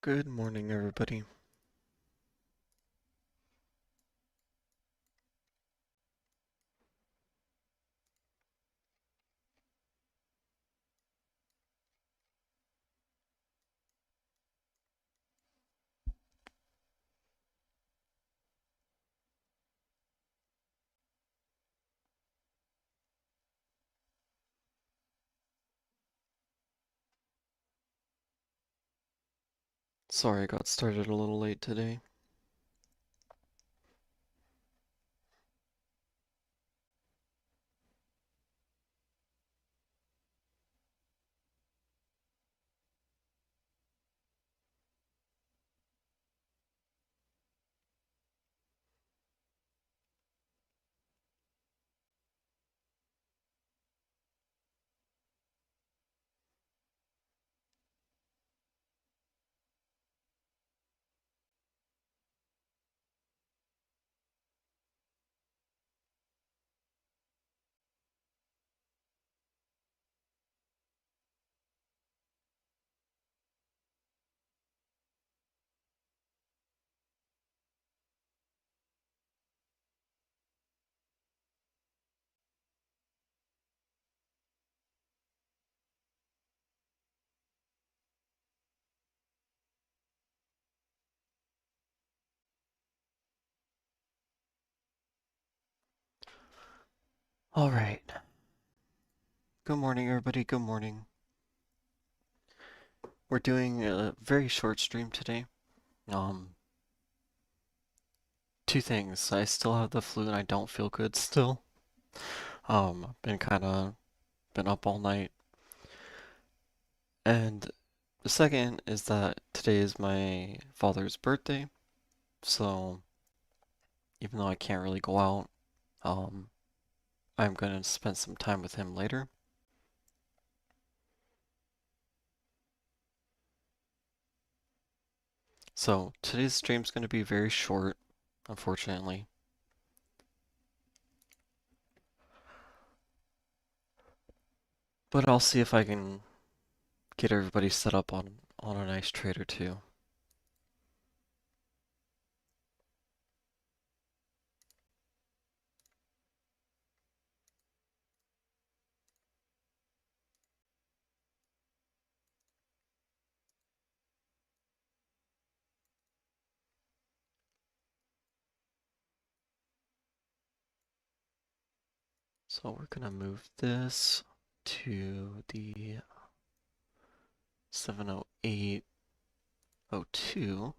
Good morning, everybody. Sorry I got started a little late today. Alright. Good morning, everybody. Good morning. We're doing a very short stream today. Um, Two things. I still have the flu and I don't feel good still. Been up all night. And the second is that today is my father's birthday. So even though I can't really go out, um, I'm gonna spend some time with him later. So today's stream's gonna be very short, unfortunately. But I'll see if I can get everybody set up on a nice trade or two. So we're gonna move this to the 70802.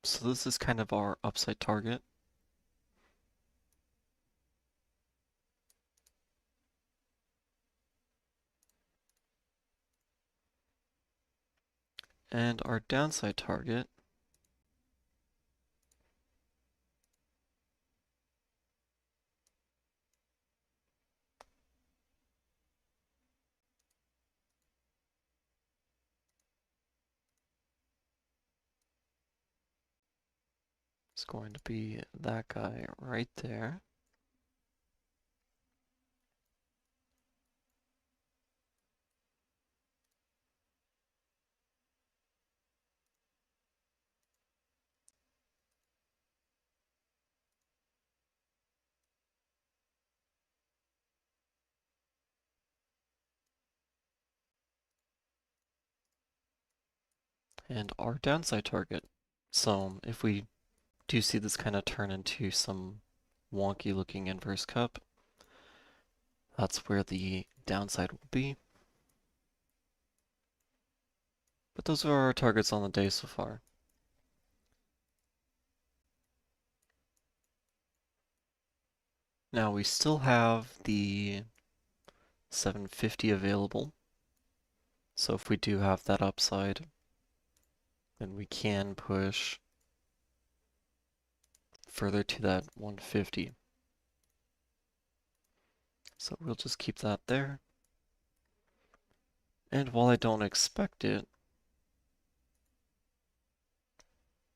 So this is kind of our upside target. And our downside target is going to be that guy right there. And our downside target. So if we do see this kind of turn into some wonky looking inverse cup, that's where the downside will be. But those are our targets on the day so far. Now we still have the 750 available. So if we do have that upside, then we can push further to that 150. So we'll just keep that there. And while I don't expect it,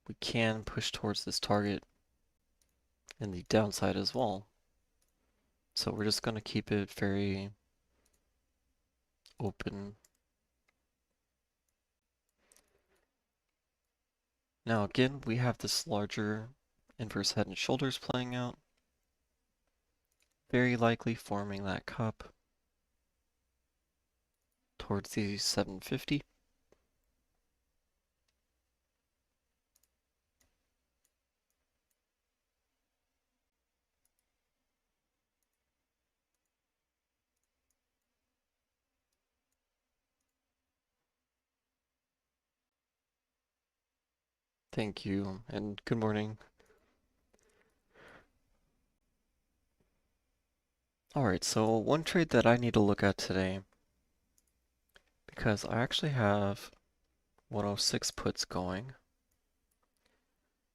we can push towards this target and the downside as well. So we're just going to keep it very open. Now again, we have this larger inverse head and shoulders playing out, very likely forming that cup towards the 750. Thank you, and good morning. Alright, so one trade that I need to look at today, because I actually have 106 puts going,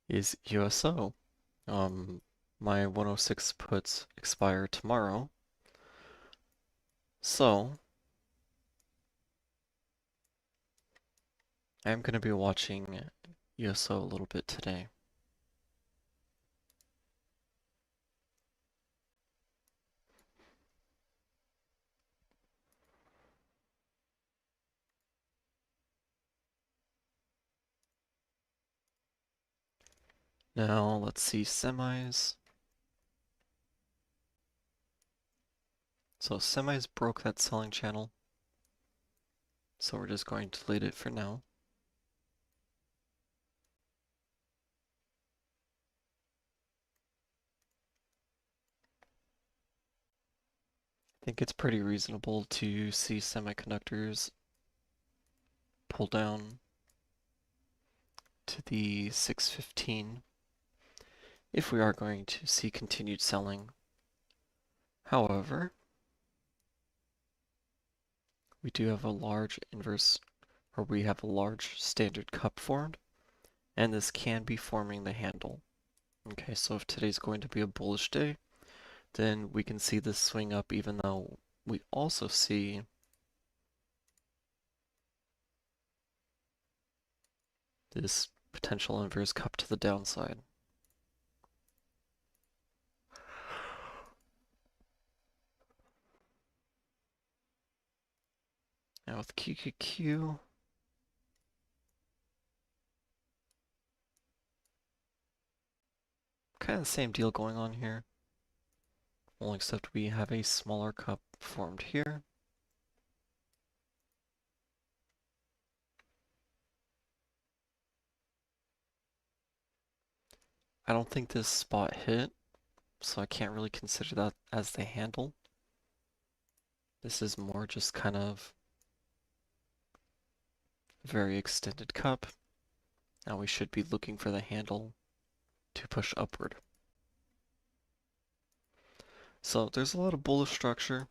is USO. My 106 puts expire tomorrow, so I'm going to be watching USO a little bit today. Now, let's see semis. So semis broke that selling channel, so we're just going to delete it for now. I think it's pretty reasonable to see semiconductors pull down to the 615 if we are going to see continued selling. However, we do have a large inverse, or we have a large standard cup formed, and this can be forming the handle. Okay, so if today's going to be a bullish day, then we can see this swing up, even though we also see this potential inverse cup to the downside. Now with QQQ, kind of the same deal going on here, only except we have a smaller cup formed here. I don't think this spot hit, so I can't really consider that as the handle. This is more just kind of very extended cup. Now we should be looking for the handle to push upward. So there's a lot of bullish structure.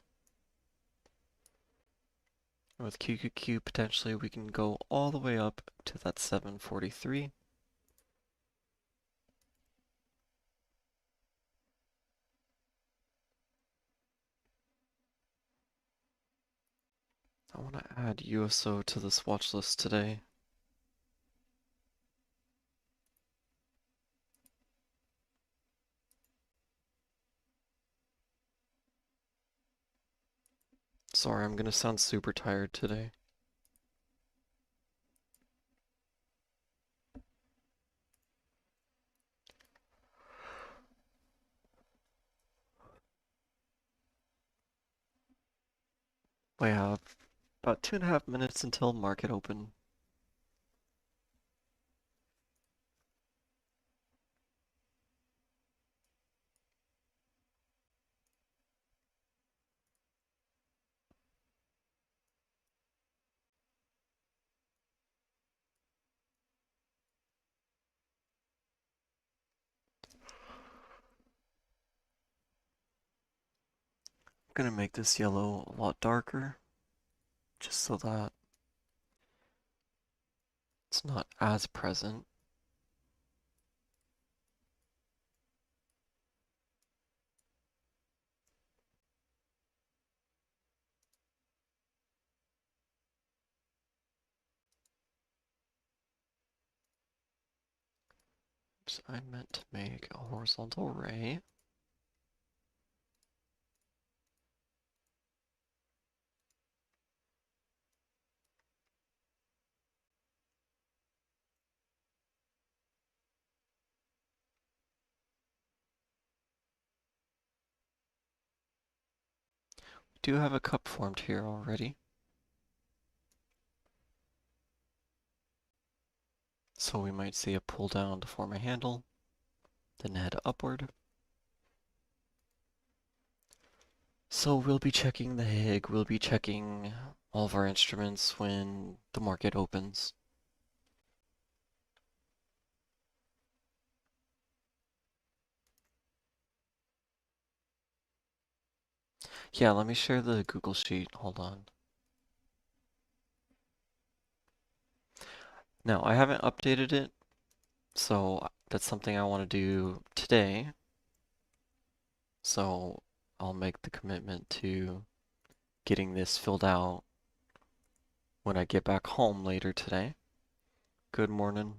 With QQQ, potentially we can go all the way up to that 743. I want to add USO to this watch list today. Sorry, I'm gonna sound super tired today. We have about 2.5 minutes until market open. I'm gonna make this yellow a lot darker, just so that it's not as present. Oops, I meant to make a horizontal ray. We do have a cup formed here already. So we might see a pull down to form a handle, then head upward. So we'll be checking the HIG, we'll be checking all of our instruments when the market opens. Yeah, let me share the Google Sheet, hold on. Now, I haven't updated it, so that's something I want to do today. So I'll make the commitment to getting this filled out when I get back home later today. Good morning.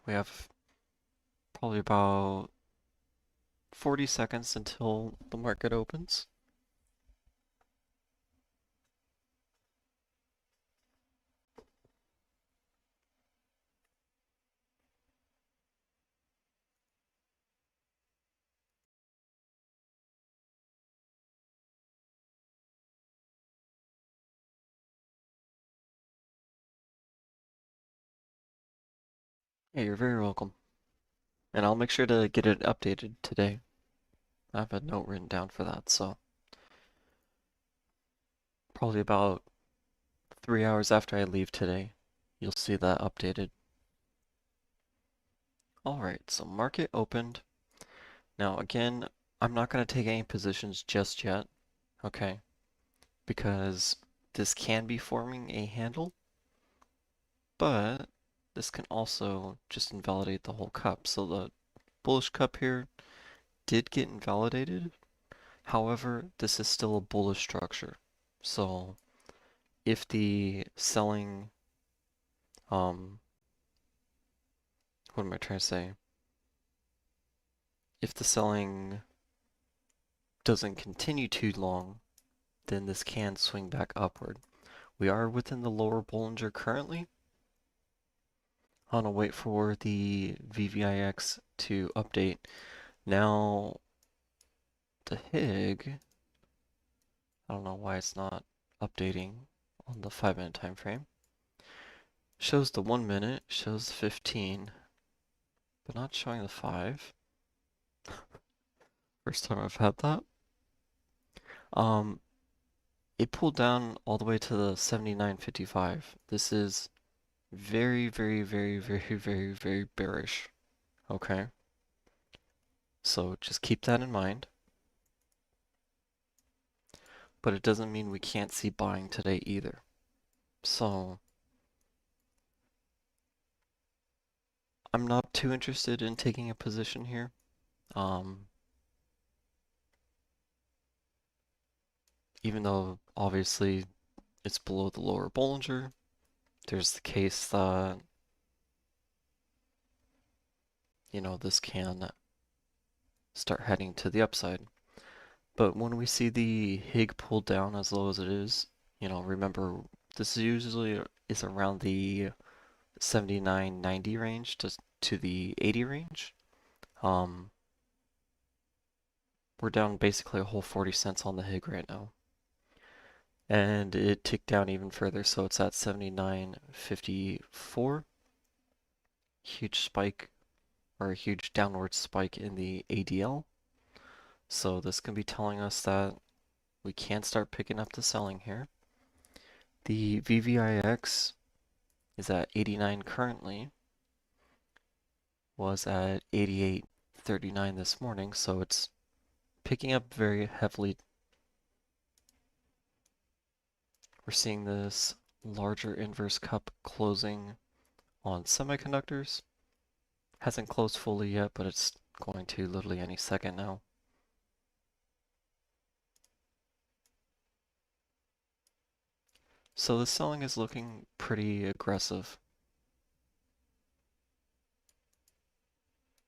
We have probably about 40 seconds until the market opens. Yeah, you're very welcome. And I'll make sure to get it updated today. I have a note written down for that, so probably about 3 hours after I leave today, you'll see that updated. Alright, so market opened. Now again, I'm not going to take any positions just yet, okay? Because this can be forming a handle, but this can also just invalidate the whole cup. So the bullish cup here did get invalidated. However, this is still a bullish structure. So if the selling, what am I trying to say? If the selling doesn't continue too long, then this can swing back upward. We are within the lower Bollinger currently. I'm gonna wait for the VVIX to update. Now, the HIG, I don't know why it's not updating on the 5-minute time frame. Shows the 1 minute, shows the 15, but not showing the 5. First time I've had that. Um, it pulled down all the way to the 79.55. This is very, very, very, very, very, very bearish. Okay. So just keep that in mind. But it doesn't mean we can't see buying today either. So I'm not too interested in taking a position here. Even though obviously it's below the lower Bollinger, there's the case that, this can start heading to the upside. But when we see the HIG pulled down as low as it is, remember this usually is around the 79-90 range to the 80 range. We're down basically a whole 40 cents on the HIG right now. And it ticked down even further, so it's at 79.54. Huge spike, or a huge downward spike in the ADL. So this can be telling us that we can start picking up the selling here. The VVIX is at 89 currently, was at 88.39 this morning, so it's picking up very heavily. We're seeing this larger inverse cup closing on semiconductors. Hasn't closed fully yet, but it's going to literally any second now. So the selling is looking pretty aggressive.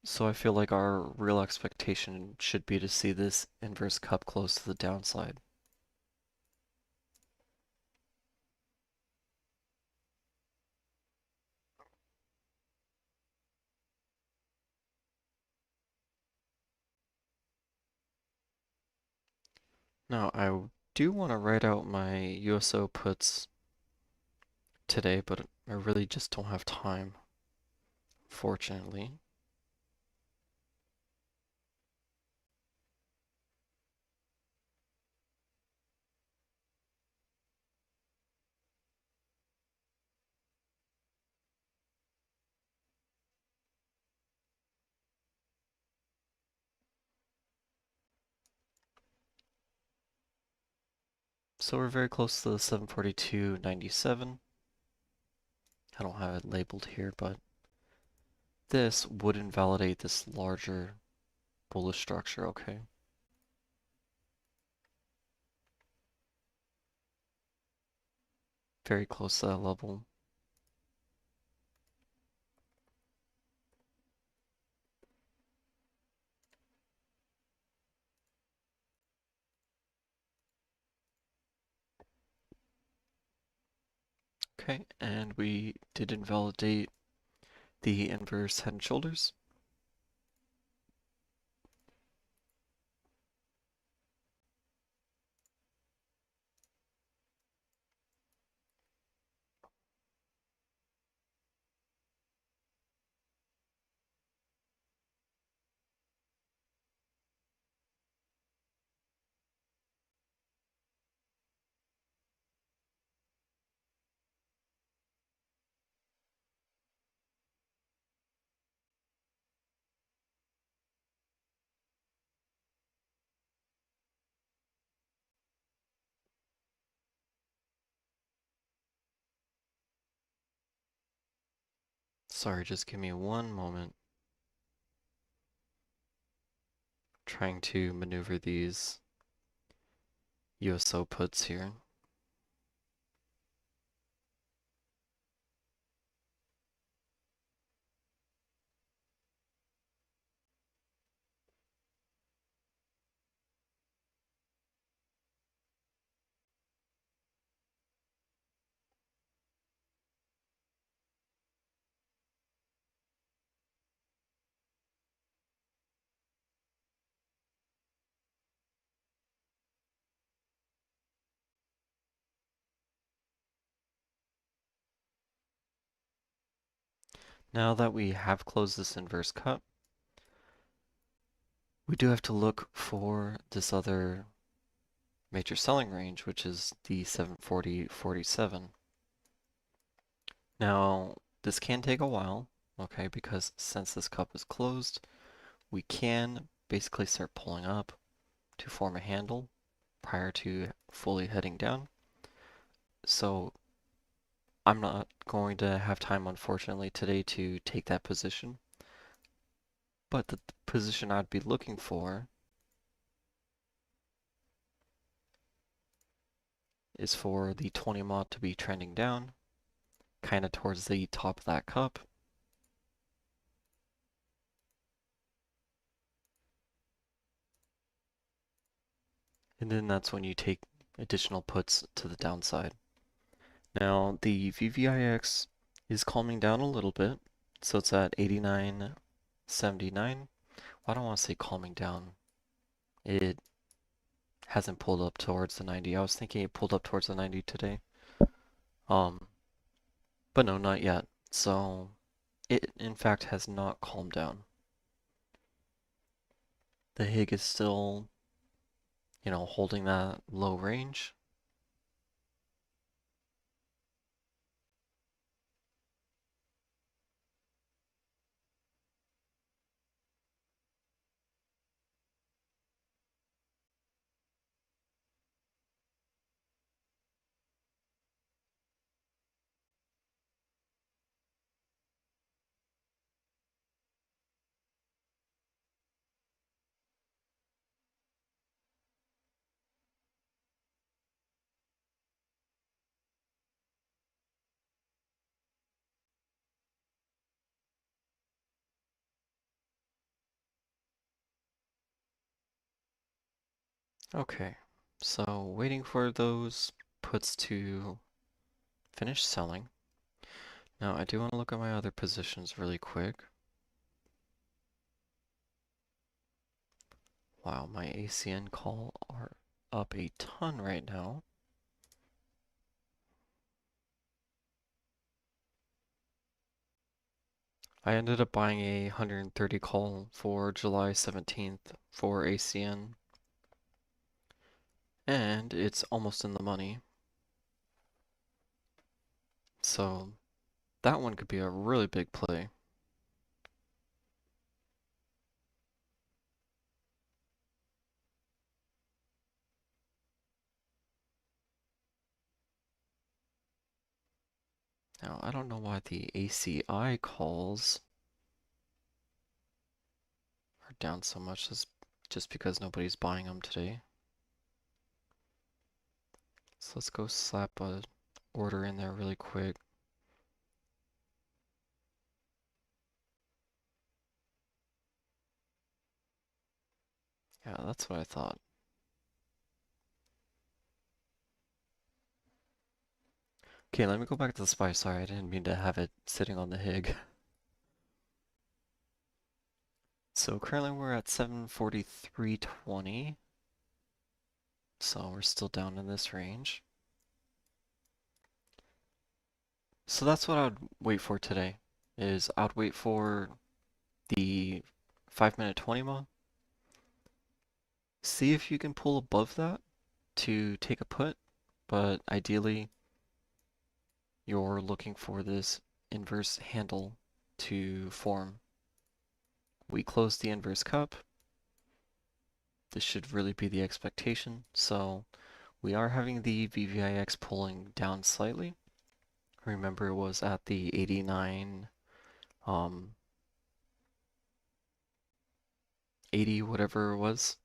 So I feel like our real expectation should be to see this inverse cup close to the downside. Now, I do want to write out my USO puts today, but I really just don't have time, fortunately. So we're very close to the 742.97. I don't have it labeled here, but this would invalidate this larger bullish structure, okay? Very close to that level. Okay, and we did invalidate the inverse head and shoulders. Sorry, just give me one moment. Trying to maneuver these USO puts here. Now that we have closed this inverse cup, we do have to look for this other major selling range, which is the 740.47. Now, this can take a while, okay, because since this cup is closed, we can basically start pulling up to form a handle prior to fully heading down. So I'm not going to have time, unfortunately, today to take that position. But the position I'd be looking for is for the 20 mod to be trending down, kind of towards the top of that cup. And then that's when you take additional puts to the downside. Now, the VVIX is calming down a little bit, so it's at 89.79. Well, I don't want to say calming down. It hasn't pulled up towards the 90. I was thinking it pulled up towards the 90 today. Um, but no, not yet. So it in fact has not calmed down. The HIG is still, holding that low range. Okay, so waiting for those puts to finish selling. Now I do want to look at my other positions really quick. Wow, my ACN call are up a ton right now. I ended up buying a 130 call for July 17th for ACN, and it's almost in the money. So that one could be a really big play. Now, I don't know why the ACI calls are down so much. That's just because nobody's buying them today. So let's go slap a order in there really quick. Yeah, that's what I thought. Okay, let me go back to the SPY. Sorry, I didn't mean to have it sitting on the HIG. So currently we're at 743.20. So we're still down in this range. So that's what I would wait for today, is I would wait for the 5-minute 20 mo. See if you can pull above that to take a put, but ideally you're looking for this inverse handle to form. We closed the inverse cup. This should really be the expectation. So we are having the VVIX pulling down slightly. Remember it was at the 89, 80, whatever it was.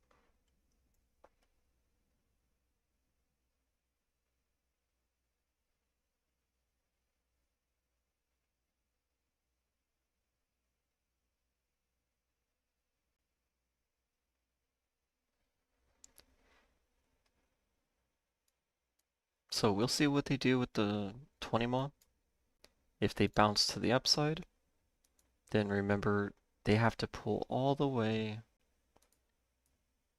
So we'll see what they do with the 20 mo. If they bounce to the upside, then remember they have to pull all the way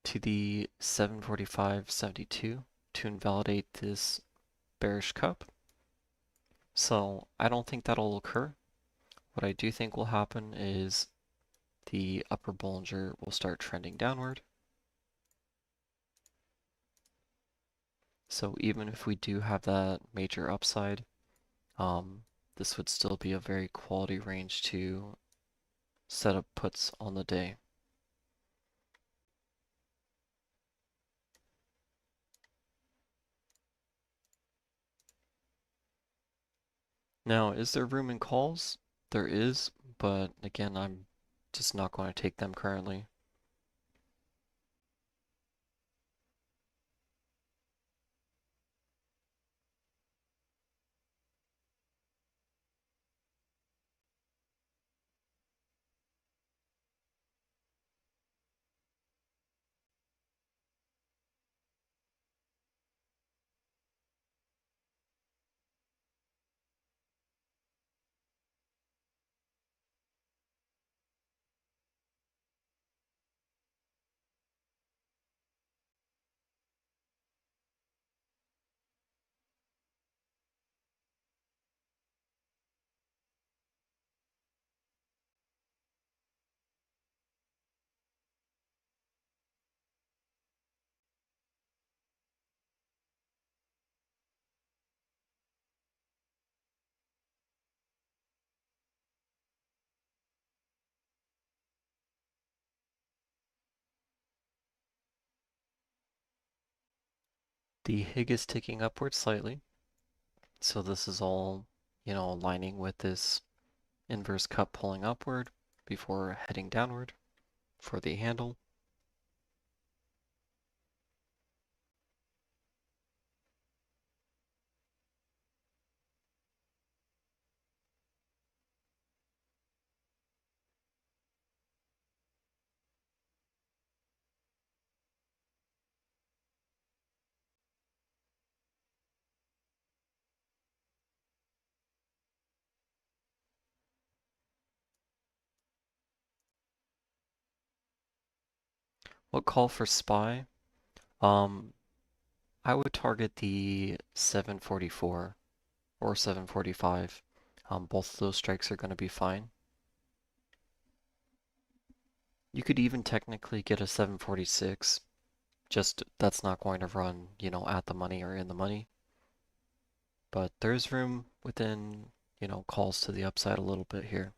to the 745.72 to invalidate this bearish cup. So I don't think that'll occur. What I do think will happen is the upper Bollinger will start trending downward. So even if we do have that major upside, this would still be a very quality range to set up puts on the day. Now, is there room in calls? There is, but again, I'm just not going to take them currently. The HIG is ticking upward slightly, so this is all, aligning with this inverse cup pulling upward before heading downward for the handle. What call for SPY? Um, I would target the 744 or 745. Both of those strikes are going to be fine. You could even technically get a 746, just that's not going to run, at the money or in the money. But there's room within, calls to the upside a little bit here.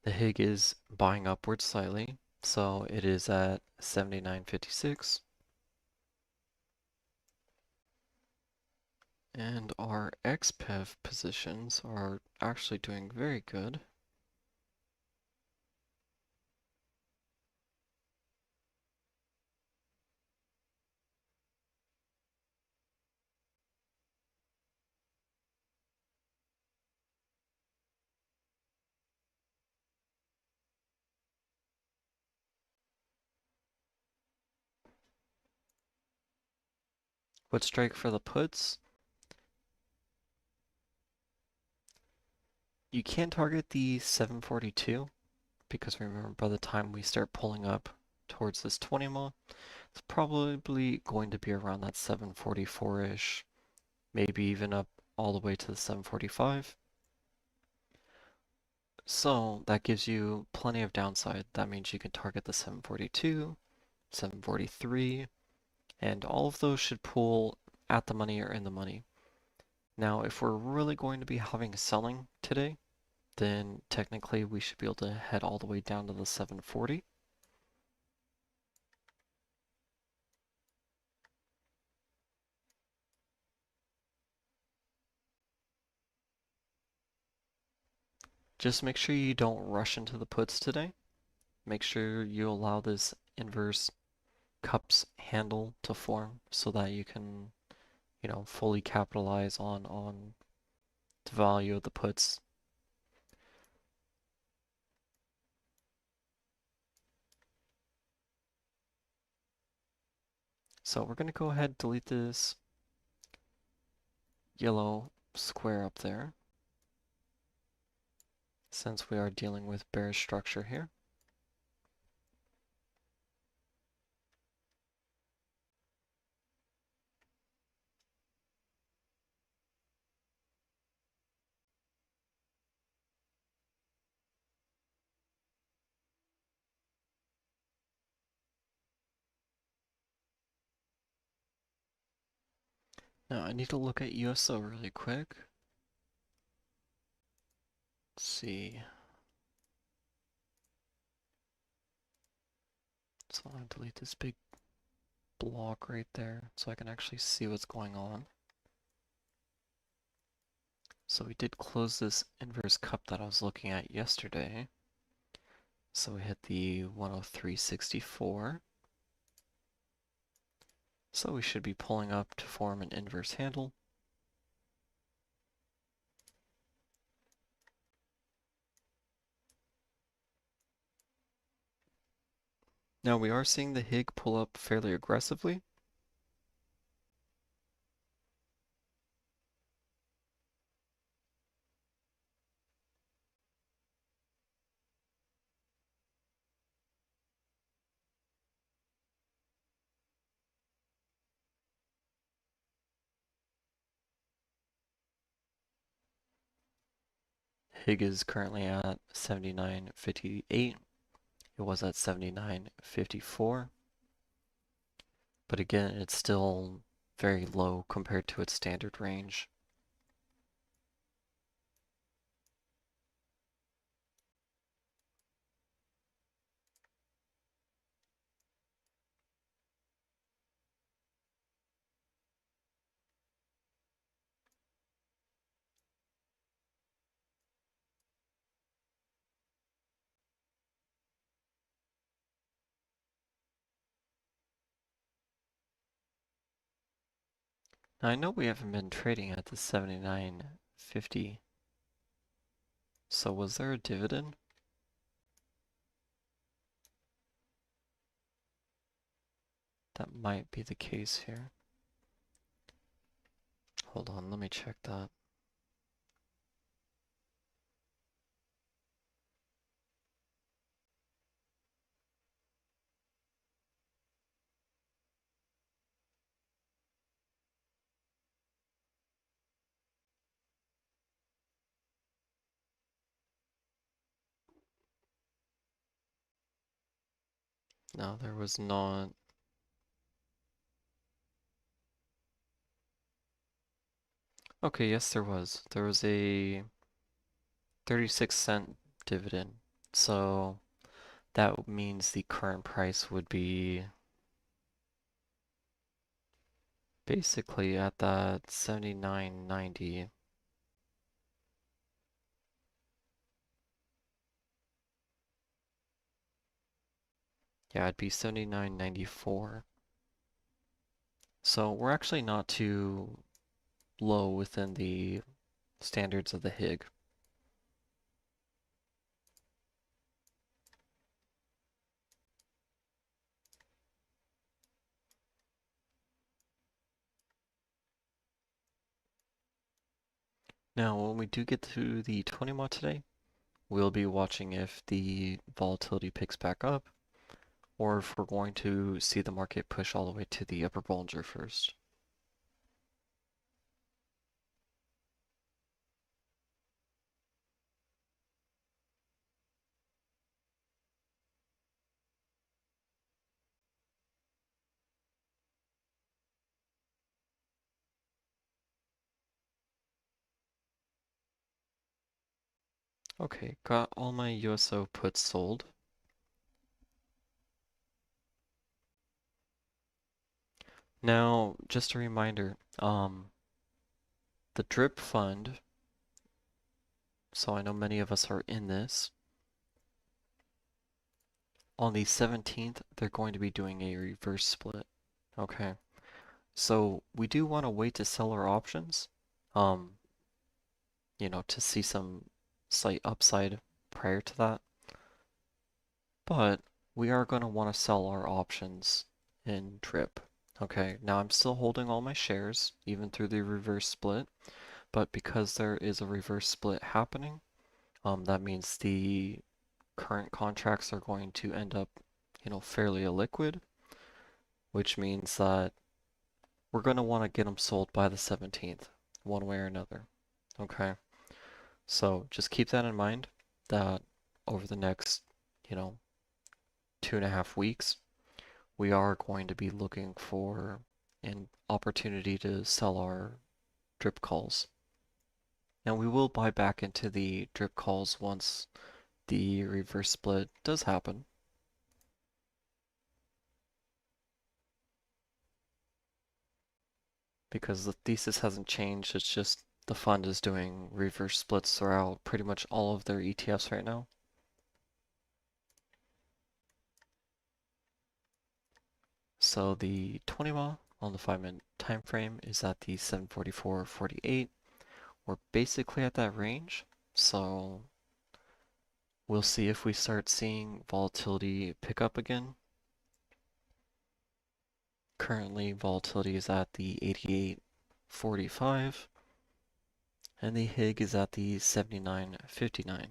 The HIG is buying upwards slightly, so it is at 79.56. And our XPEV positions are actually doing very good. What strike for the puts? You can't target the 742 because remember by the time we start pulling up towards this 20 mile, it's probably going to be around that 744-ish, maybe even up all the way to the 745. So that gives you plenty of downside. That means you can target the 742, 743, and all of those should pull at the money or in the money. Now, if we're really going to be having selling today, then technically we should be able to head all the way down to the 740. Just make sure you don't rush into the puts today. Make sure you allow this inverse cups handle to form so that you can, fully capitalize on the value of the puts. So we're going to go ahead and delete this yellow square up there since we are dealing with bearish structure here. Now I need to look at USO really quick. Let's see. So I'm going to delete this big block right there so I can actually see what's going on. So we did close this inverse cup that I was looking at yesterday. So we hit the 103.64. So we should be pulling up to form an inverse handle. Now we are seeing the HIG pull up fairly aggressively. HIG is currently at 79.58. It was at 79.54. But again, it's still very low compared to its standard range. Now I know we haven't been trading at the 79.50. So was there a dividend? That might be the case here. Hold on, let me check that. No, there was not. Okay, yes, there was. There was a 36-cent dividend. So that means the current price would be basically at that 79.90. Yeah, it'd be 79.94. So we're actually not too low within the standards of the HIG. Now, when we do get to the 20 mod today, we'll be watching if the volatility picks back up, or if we're going to see the market push all the way to the upper Bollinger first. Okay, got all my USO puts sold. Now, just a reminder, the DRIP fund, so I know many of us are in this. On the 17th, they're going to be doing a reverse split. Okay, so we do want to wait to sell our options, um, to see some slight upside prior to that. But we are going to want to sell our options in DRIP. Okay, now I'm still holding all my shares, even through the reverse split, but because there is a reverse split happening, that means the current contracts are going to end up, fairly illiquid, which means that we're going to want to get them sold by the 17th, one way or another. Okay, so just keep that in mind that over the next, you know, 2.5 weeks, we are going to be looking for an opportunity to sell our drip calls. And we will buy back into the drip calls once the reverse split does happen. Because the thesis hasn't changed, it's just the fund is doing reverse splits throughout pretty much all of their ETFs right now. So the 20 MA on the 5-minute time frame is at the 744.48. We're basically at that range, so we'll see if we start seeing volatility pick up again. Currently, volatility is at the 88.45, and the HIG is at the 79.59.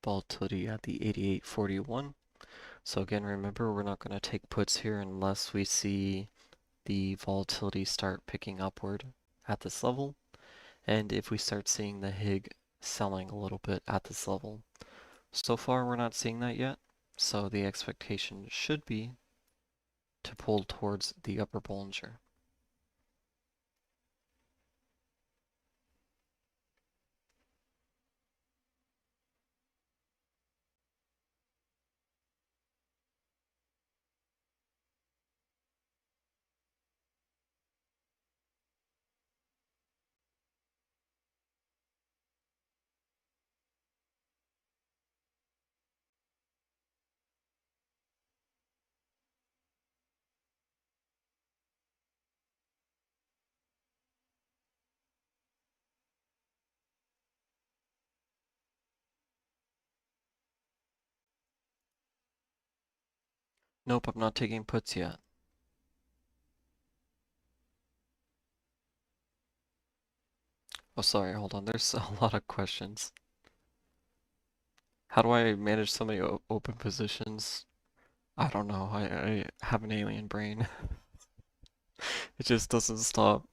Volatility at the 88.41. So again, remember, we're not going to take puts here unless we see the volatility start picking upward at this level, and if we start seeing the HIG selling a little bit at this level. So far, we're not seeing that yet, so the expectation should be to pull towards the upper Bollinger. Nope, I'm not taking puts yet. Oh, sorry, hold on. There's a lot of questions. How do I manage so many open positions? I don't know. I have an alien brain. It just doesn't stop.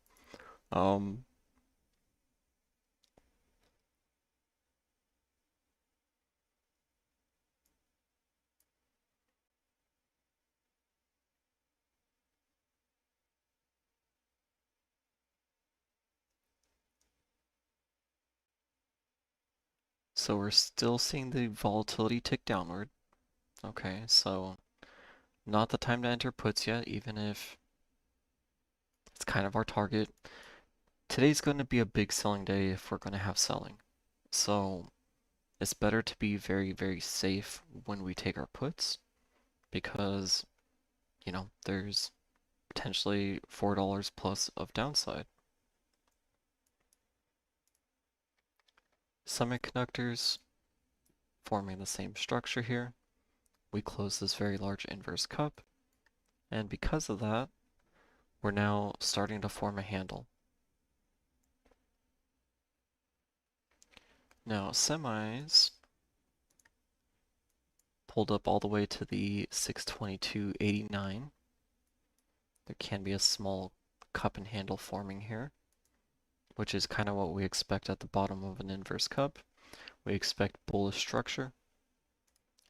Um, so we're still seeing the volatility tick downward. Okay, so not the time to enter puts yet, even if it's kind of our target. Today's going to be a big selling day if we're going to have selling. So it's better to be very, very safe when we take our puts because, there's potentially $4 plus of downside. Semiconductors forming the same structure here. We close this very large inverse cup, and because of that, we're now starting to form a handle. Now, semis pulled up all the way to the 622.89. There can be a small cup and handle forming here, which is kind of what we expect at the bottom of an inverse cup. We expect bullish structure,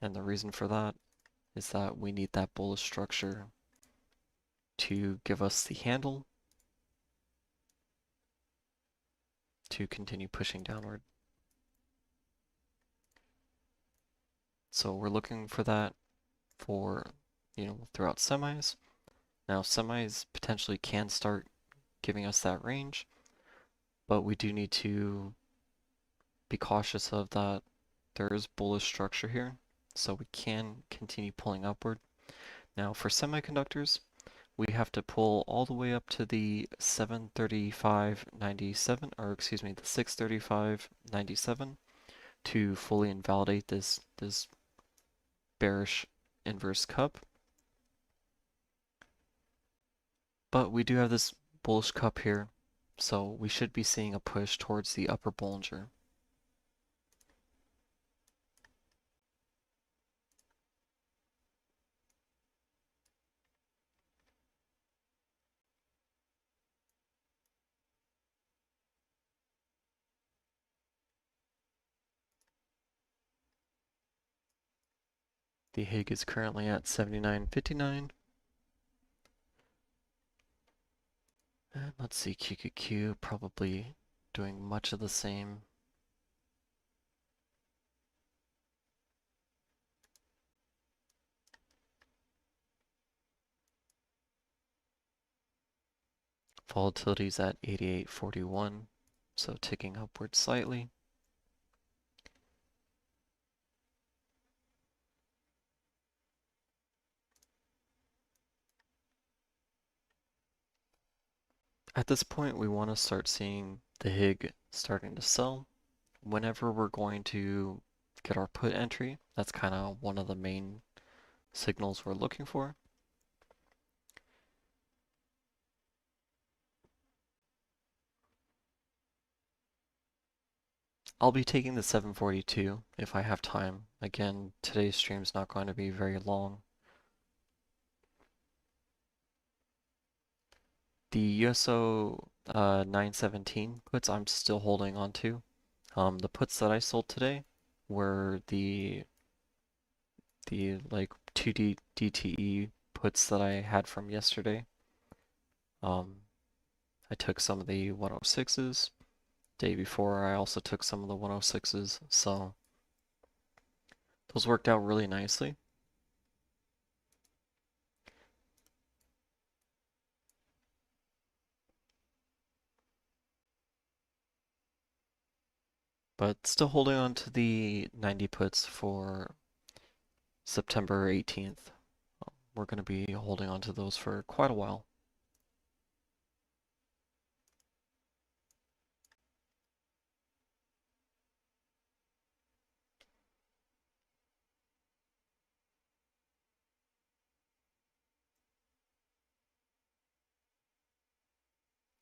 and the reason for that is that we need that bullish structure to give us the handle to continue pushing downward. So we're looking for that for, throughout semis. Now semis potentially can start giving us that range, but we do need to be cautious of that. There is bullish structure here, so we can continue pulling upward. Now for semiconductors, we have to pull all the way up to the 735.97, or excuse me, the 635.97 to fully invalidate this bearish inverse cup. But we do have this bullish cup here, so we should be seeing a push towards the upper Bollinger. The Hig is currently at 79.59. And let's see, QQQ probably doing much of the same. Volatility is at 88.41, so ticking upward slightly. At this point, we want to start seeing the Hig starting to sell. Whenever we're going to get our put entry, that's kind of one of the main signals we're looking for. I'll be taking the 742 if I have time. Again, today's stream's not going to be very long. The USO 917 puts I'm still holding on to. The puts that I sold today were the like 2D DTE puts that I had from yesterday. I took some of the 106s. Day before I also took some of the 106s, so those worked out really nicely. But still holding on to the 90 puts for September 18th. We're going to be holding on to those for quite a while.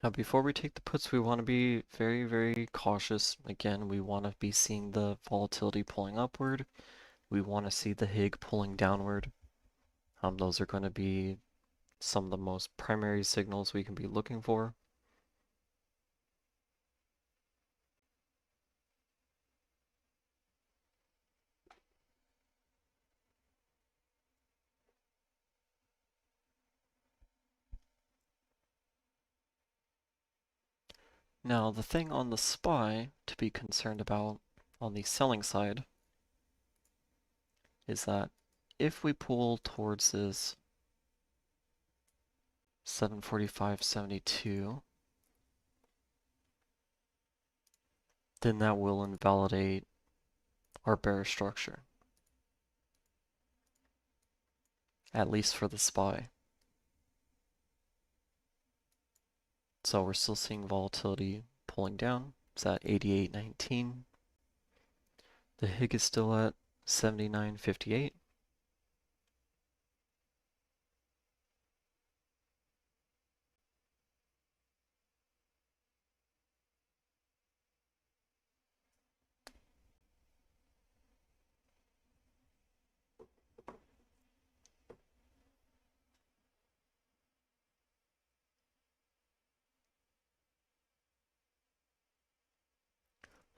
Now, before we take the puts, we want to be very, very cautious. Again, we want to be seeing the volatility pulling upward. We want to see the HIG pulling downward. Those are going to be some of the most primary signals we can be looking for. Now, the thing on the SPY to be concerned about on the selling side is that if we pull towards this 745.72, then that will invalidate our bearish structure, at least for the SPY. So we're still seeing volatility pulling down. It's at 88.19. The HIG is still at 79.58.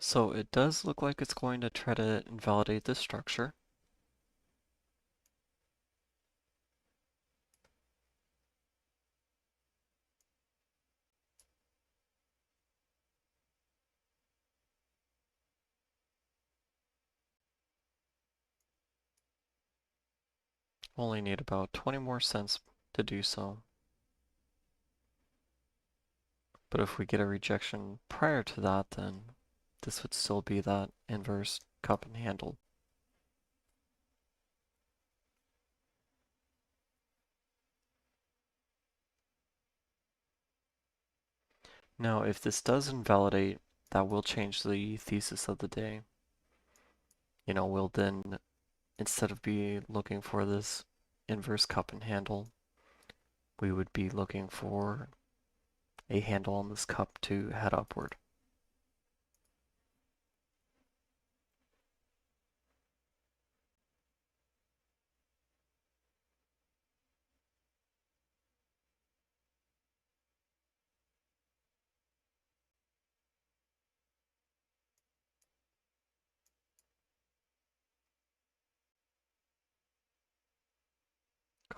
So it does look like it's going to try to invalidate this structure. Only need about 20 more cents to do so. But if we get a rejection prior to that, then this would still be that inverse cup and handle. Now, if this does invalidate, that will change the thesis of the day. We'll then, instead of be looking for this inverse cup and handle, we would be looking for a handle on this cup to head upward.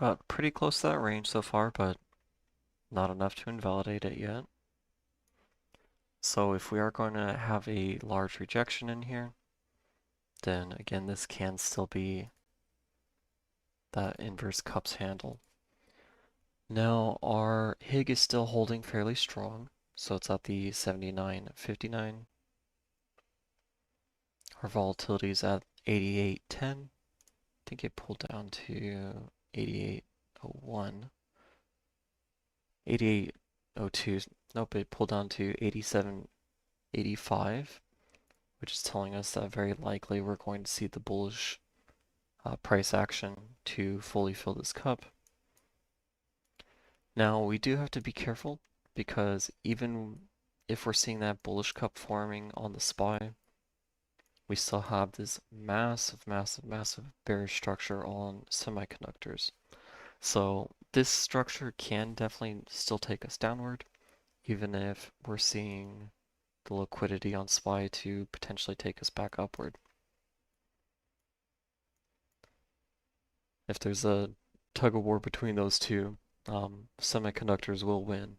Got pretty close to that range so far, but not enough to invalidate it yet. So if we are going to have a large rejection in here, then again, this can still be that inverse cups handle. Now our HIG is still holding fairly strong, so it's at the 79.59. Our volatility is at 88.10. I think it pulled down to 88.01. 88.02. Nope, it pulled down to 87.85, which is telling us that very likely we're going to see the bullish price action to fully fill this cup. Now we do have to be careful because even if we're seeing that bullish cup forming on the SPY, we still have this massive, massive, massive bearish structure on semiconductors. So this structure can definitely still take us downward, even if we're seeing the liquidity on SPY to potentially take us back upward. If there's a tug of war between those two, semiconductors will win.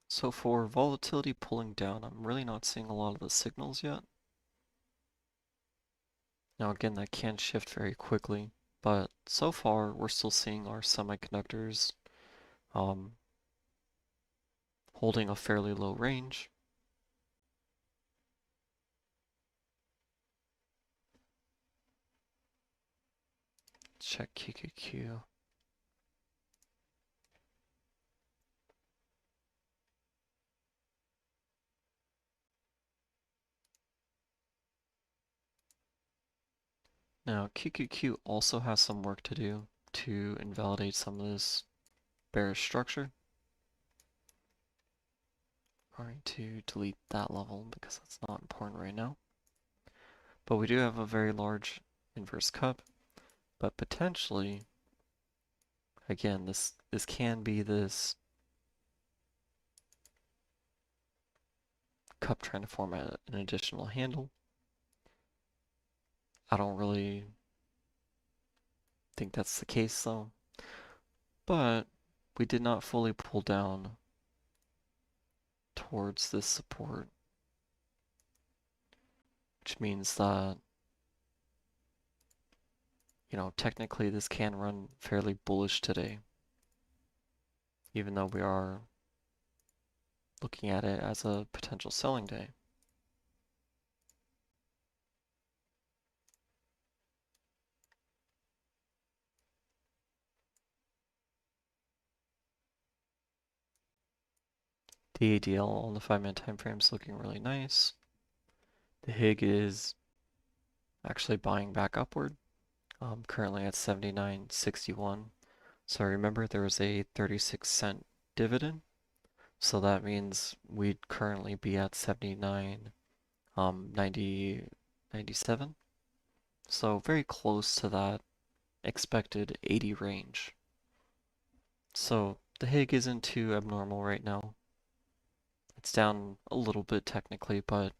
So for volatility pulling down, I'm really not seeing a lot of the signals yet. Now again, that can shift very quickly, but so far we're still seeing our semiconductors holding a fairly low range. check QQQ. Now, QQQ also has some work to do to invalidate some of this bearish structure. I'm going to delete that level because that's not important right now. But we do have a very large inverse cup, but potentially, again, this can be this cup trying to form an additional handle. I don't really think that's the case though, but we did not fully pull down towards this support, which means that, you know, technically this can run fairly bullish today, even though we are looking at it as a potential selling day. The ADL on the 5-minute time frame is looking really nice. The HIG is actually buying back upward, currently at 79.61. So remember there was a 36-cent dividend, so that means we'd currently be at 97. So very close to that expected 80 range. So the HIG isn't too abnormal right now. It's down a little bit technically, but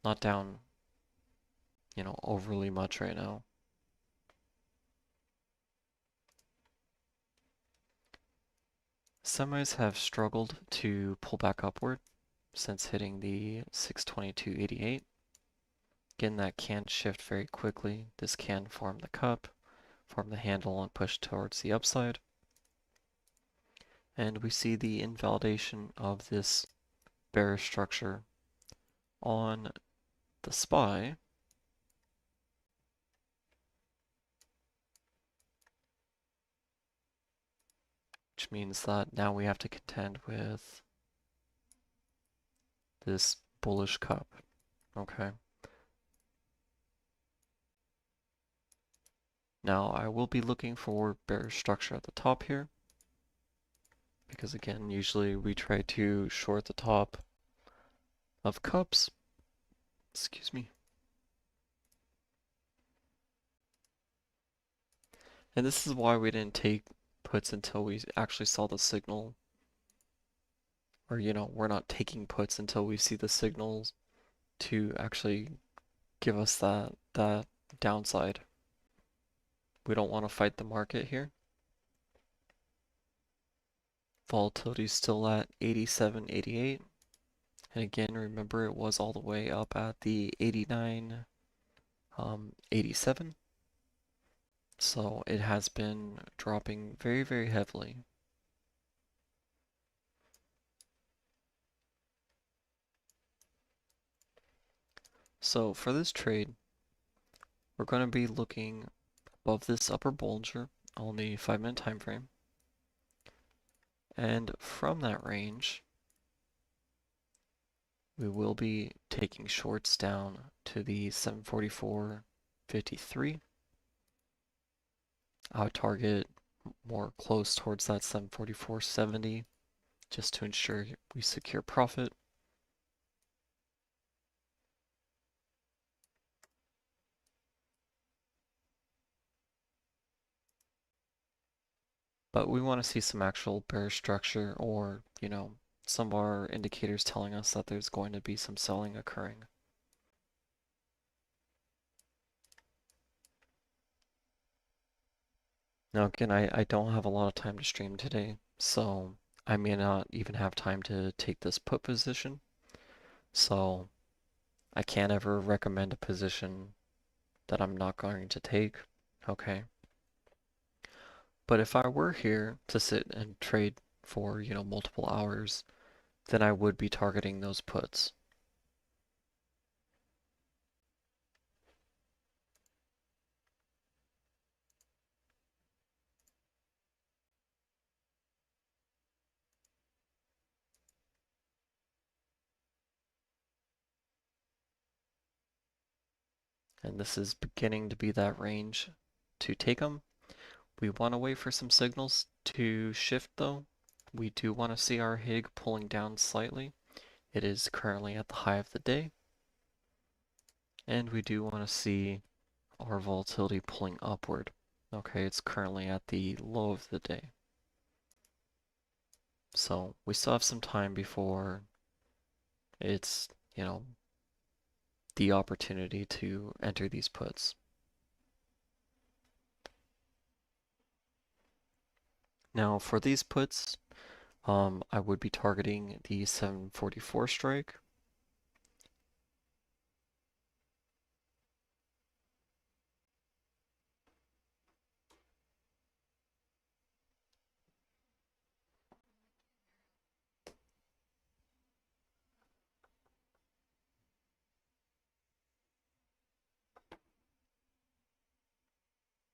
not down, you know, overly much right now. Semis have struggled to pull back upward since hitting the 622.88. Again, that can shift very quickly. This can form the cup, form the handle, and push towards the upside. And we see the invalidation of this bearish structure on the SPY, which means that now we have to contend with this bullish cup. Okay. Now I will be looking for bearish structure at the top here, because again, usually we try to short the top of cups. Excuse me. And this is why we didn't take puts until we actually saw the signal. Or, you know, we're not taking puts until we see the signals to actually give us that downside. We don't want to fight the market here. Volatility is still at 87, 88. And again, remember it was all the way up at the 89, 87. So it has been dropping very, very heavily. So for this trade, we're going to be looking above this upper Bollinger on the 5-minute time frame. And from that range, we will be taking shorts down to the 744.53. I would target more close towards that 744.70 just to ensure we secure profit. But we want to see some actual bearish structure, or, you know, some of our indicators telling us that there's going to be some selling occurring. Now again, I don't have a lot of time to stream today, so I may not even have time to take this put position. So I can't ever recommend a position that I'm not going to take, okay? But if I were here to sit and trade for, you know, multiple hours, then I would be targeting those puts. and this is beginning to be that range to take them. We want to wait for some signals to shift though. We do want to see our HIG pulling down slightly. It is currently at the high of the day. And we do want to see our volatility pulling upward. Okay, it's currently at the low of the day. So we still have some time before it's, the opportunity to enter these puts. Now for these puts, I would be targeting the 744 strike.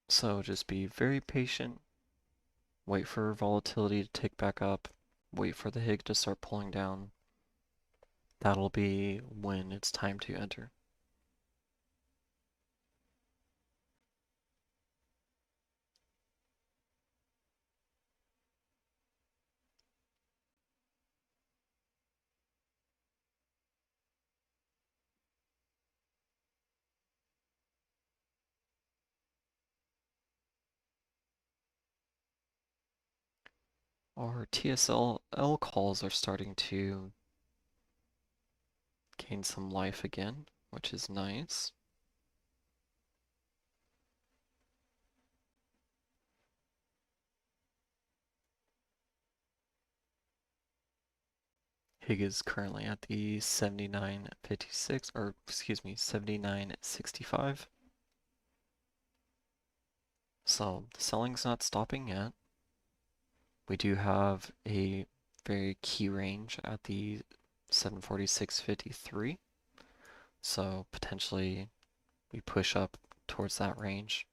So just be very patient, wait for volatility to tick back up, wait for the HIG to start pulling down. That'll be when it's time to enter. Our TSL calls are starting to gain some life again, which is nice. HIG is currently at the 79.56, or excuse me, 79.65. So the selling's not stopping yet. We do have a very key range at the 746.53. So potentially we push up towards that range.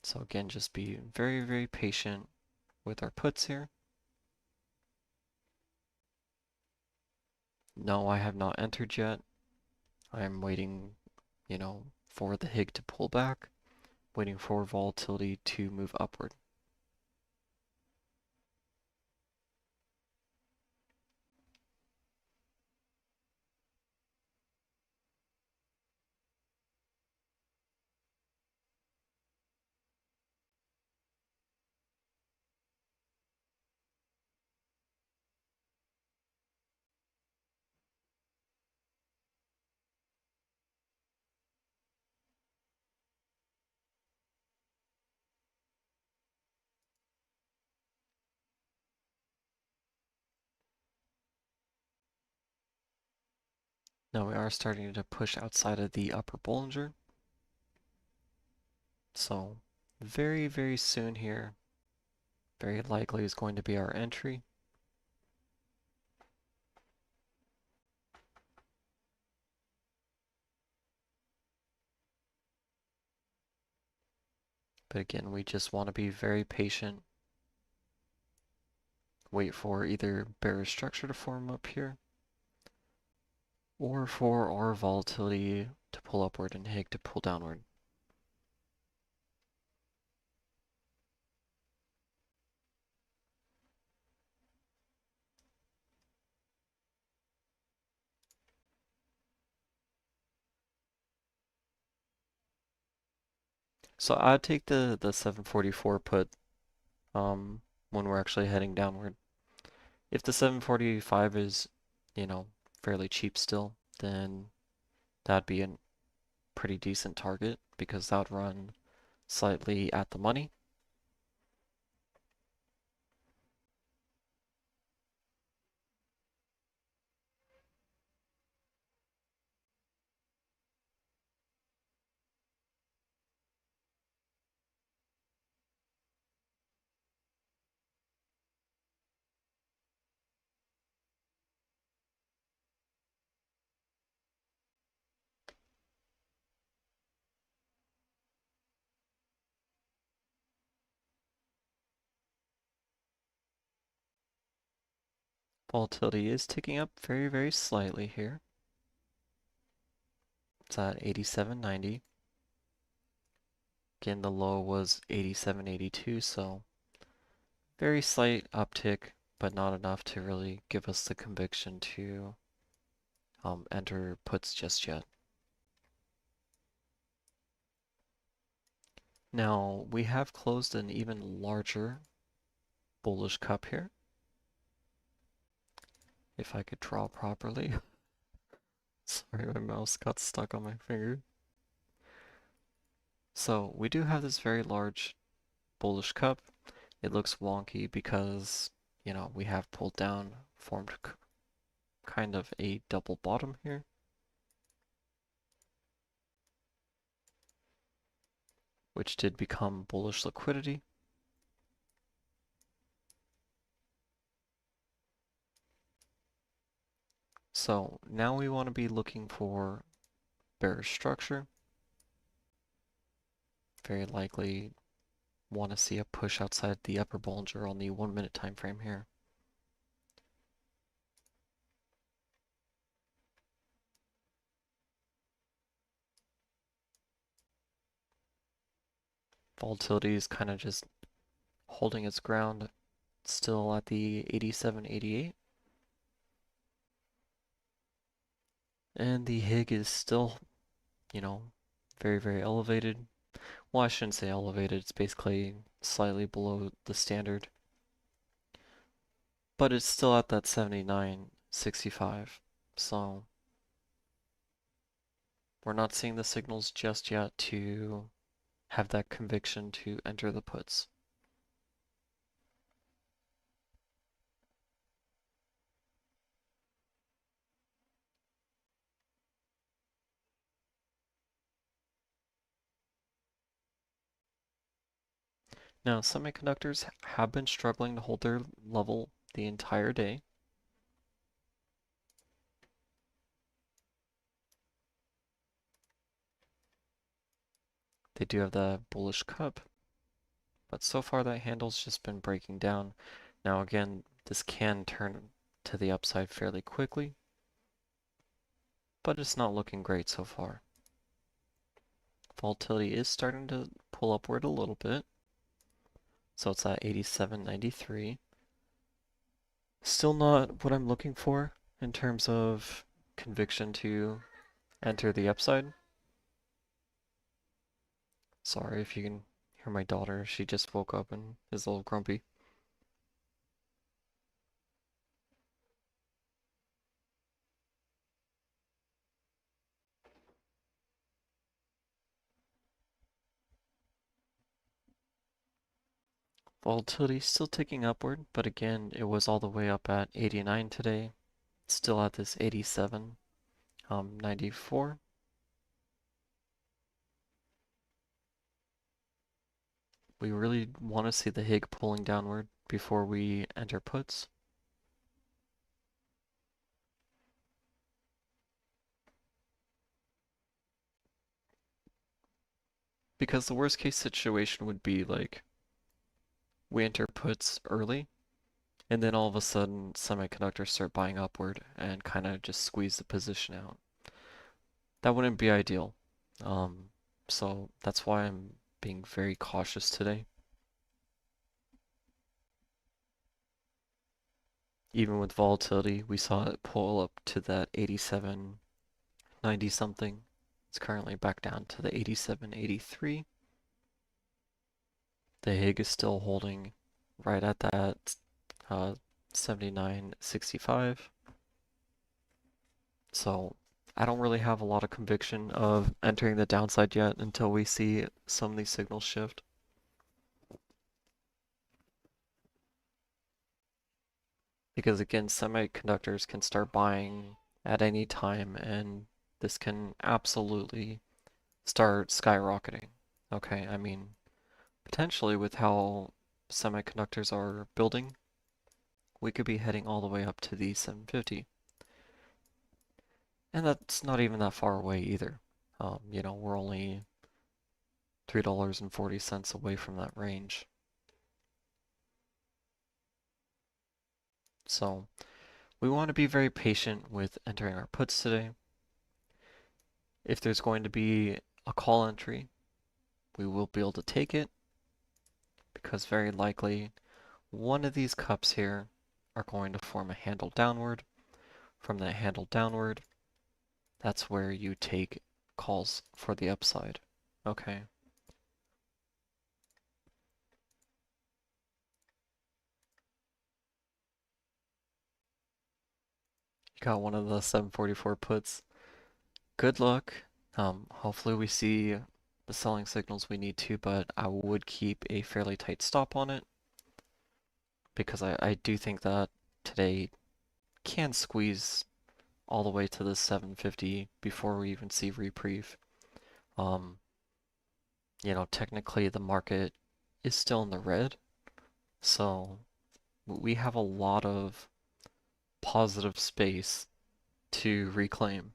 So again, just be very, very patient with our puts here. No, I have not entered yet. I'm waiting, for the HIG to pull back, waiting for volatility to move upward. Now we are starting to push outside of the upper Bollinger. So very, very soon here, very likely is going to be our entry. But again, we just want to be very patient. Wait for either bearish structure to form up here, or for our volatility to pull upward and HIG to pull downward. So I'd take the 744 put when we're actually heading downward. If the 745 is, fairly cheap still, then that'd be a pretty decent target because that would run slightly at the money. Volatility is ticking up very, very slightly here. It's at 87.90. Again, the low was 87.82, so very slight uptick, but not enough to really give us the conviction to enter puts just yet. Now, we have closed an even larger bullish cup here. If I could draw properly. Sorry, my mouse got stuck on my finger. So we do have this very large bullish cup. It looks wonky because, we have pulled down, formed kind of a double bottom here. Which did become bullish liquidity. So now we want to be looking for bearish structure. Very likely want to see a push outside the upper Bollinger on the 1 minute time frame here. Volatility is kind of just holding its ground, still at the 87.88. And the HIG is still, very, very elevated. Well, I shouldn't say elevated, it's basically slightly below the standard. But it's still at that 79.65. So we're not seeing the signals just yet to have that conviction to enter the puts. Now, semiconductors have been struggling to hold their level the entire day. They do have the bullish cup, but so far that handle's just been breaking down. Now again, this can turn to the upside fairly quickly, but it's not looking great so far. Volatility is starting to pull upward a little bit. So it's at 87.93. Still not what I'm looking for in terms of conviction to enter the upside. Sorry if you can hear my daughter. She just woke up and is a little grumpy. Volatility still ticking upward, but again, it was all the way up at 89 today. Still at this 87, 94. We really want to see the HIG pulling downward before we enter puts. Because the worst case situation would be like we enter puts early and then all of a sudden semiconductors start buying upward and kind of just squeeze the position out. That wouldn't be ideal. So that's why I'm being very cautious today. Even with volatility, we saw it pull up to that 87.90 something. It's currently back down to the 87.83. The HIG is still holding right at that 79.65. So I don't really have a lot of conviction of entering the downside yet until we see some of these signals shift. Because again, semiconductors can start buying at any time and this can absolutely start skyrocketing. Okay, I mean, potentially with how semiconductors are building, we could be heading all the way up to the 750. And that's not even that far away either. We're only $3.40 away from that range. So we want to be very patient with entering our puts today. If there's going to be a call entry, we will be able to take it because very likely one of these cups here are going to form a handle downward. From that handle downward, that's where you take calls for the upside. Okay. You got one of the 744 puts. Good luck. Hopefully we see the selling signals we need to, but I would keep a fairly tight stop on it because I do think that today can squeeze all the way to the 750 before we even see reprieve. Um, technically the market is still in the red, so we have a lot of positive space to reclaim.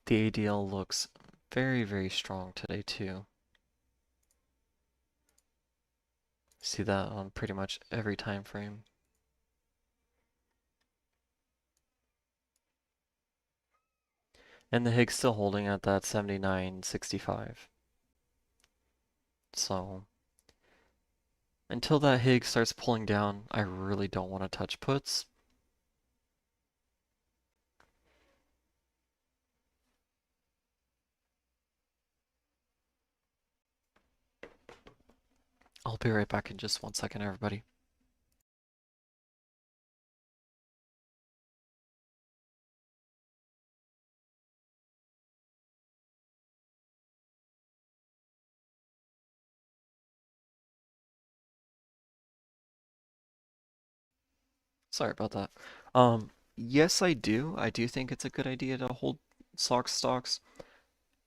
The ADL looks very, very strong today too. See that on pretty much every time frame. And the Higgs still holding at that 79.65. So until that Higgs starts pulling down, I really don't want to touch puts. I'll be right back in just 1 second, everybody. Sorry about that. Yes, I do. I do think it's a good idea to hold SOX stocks.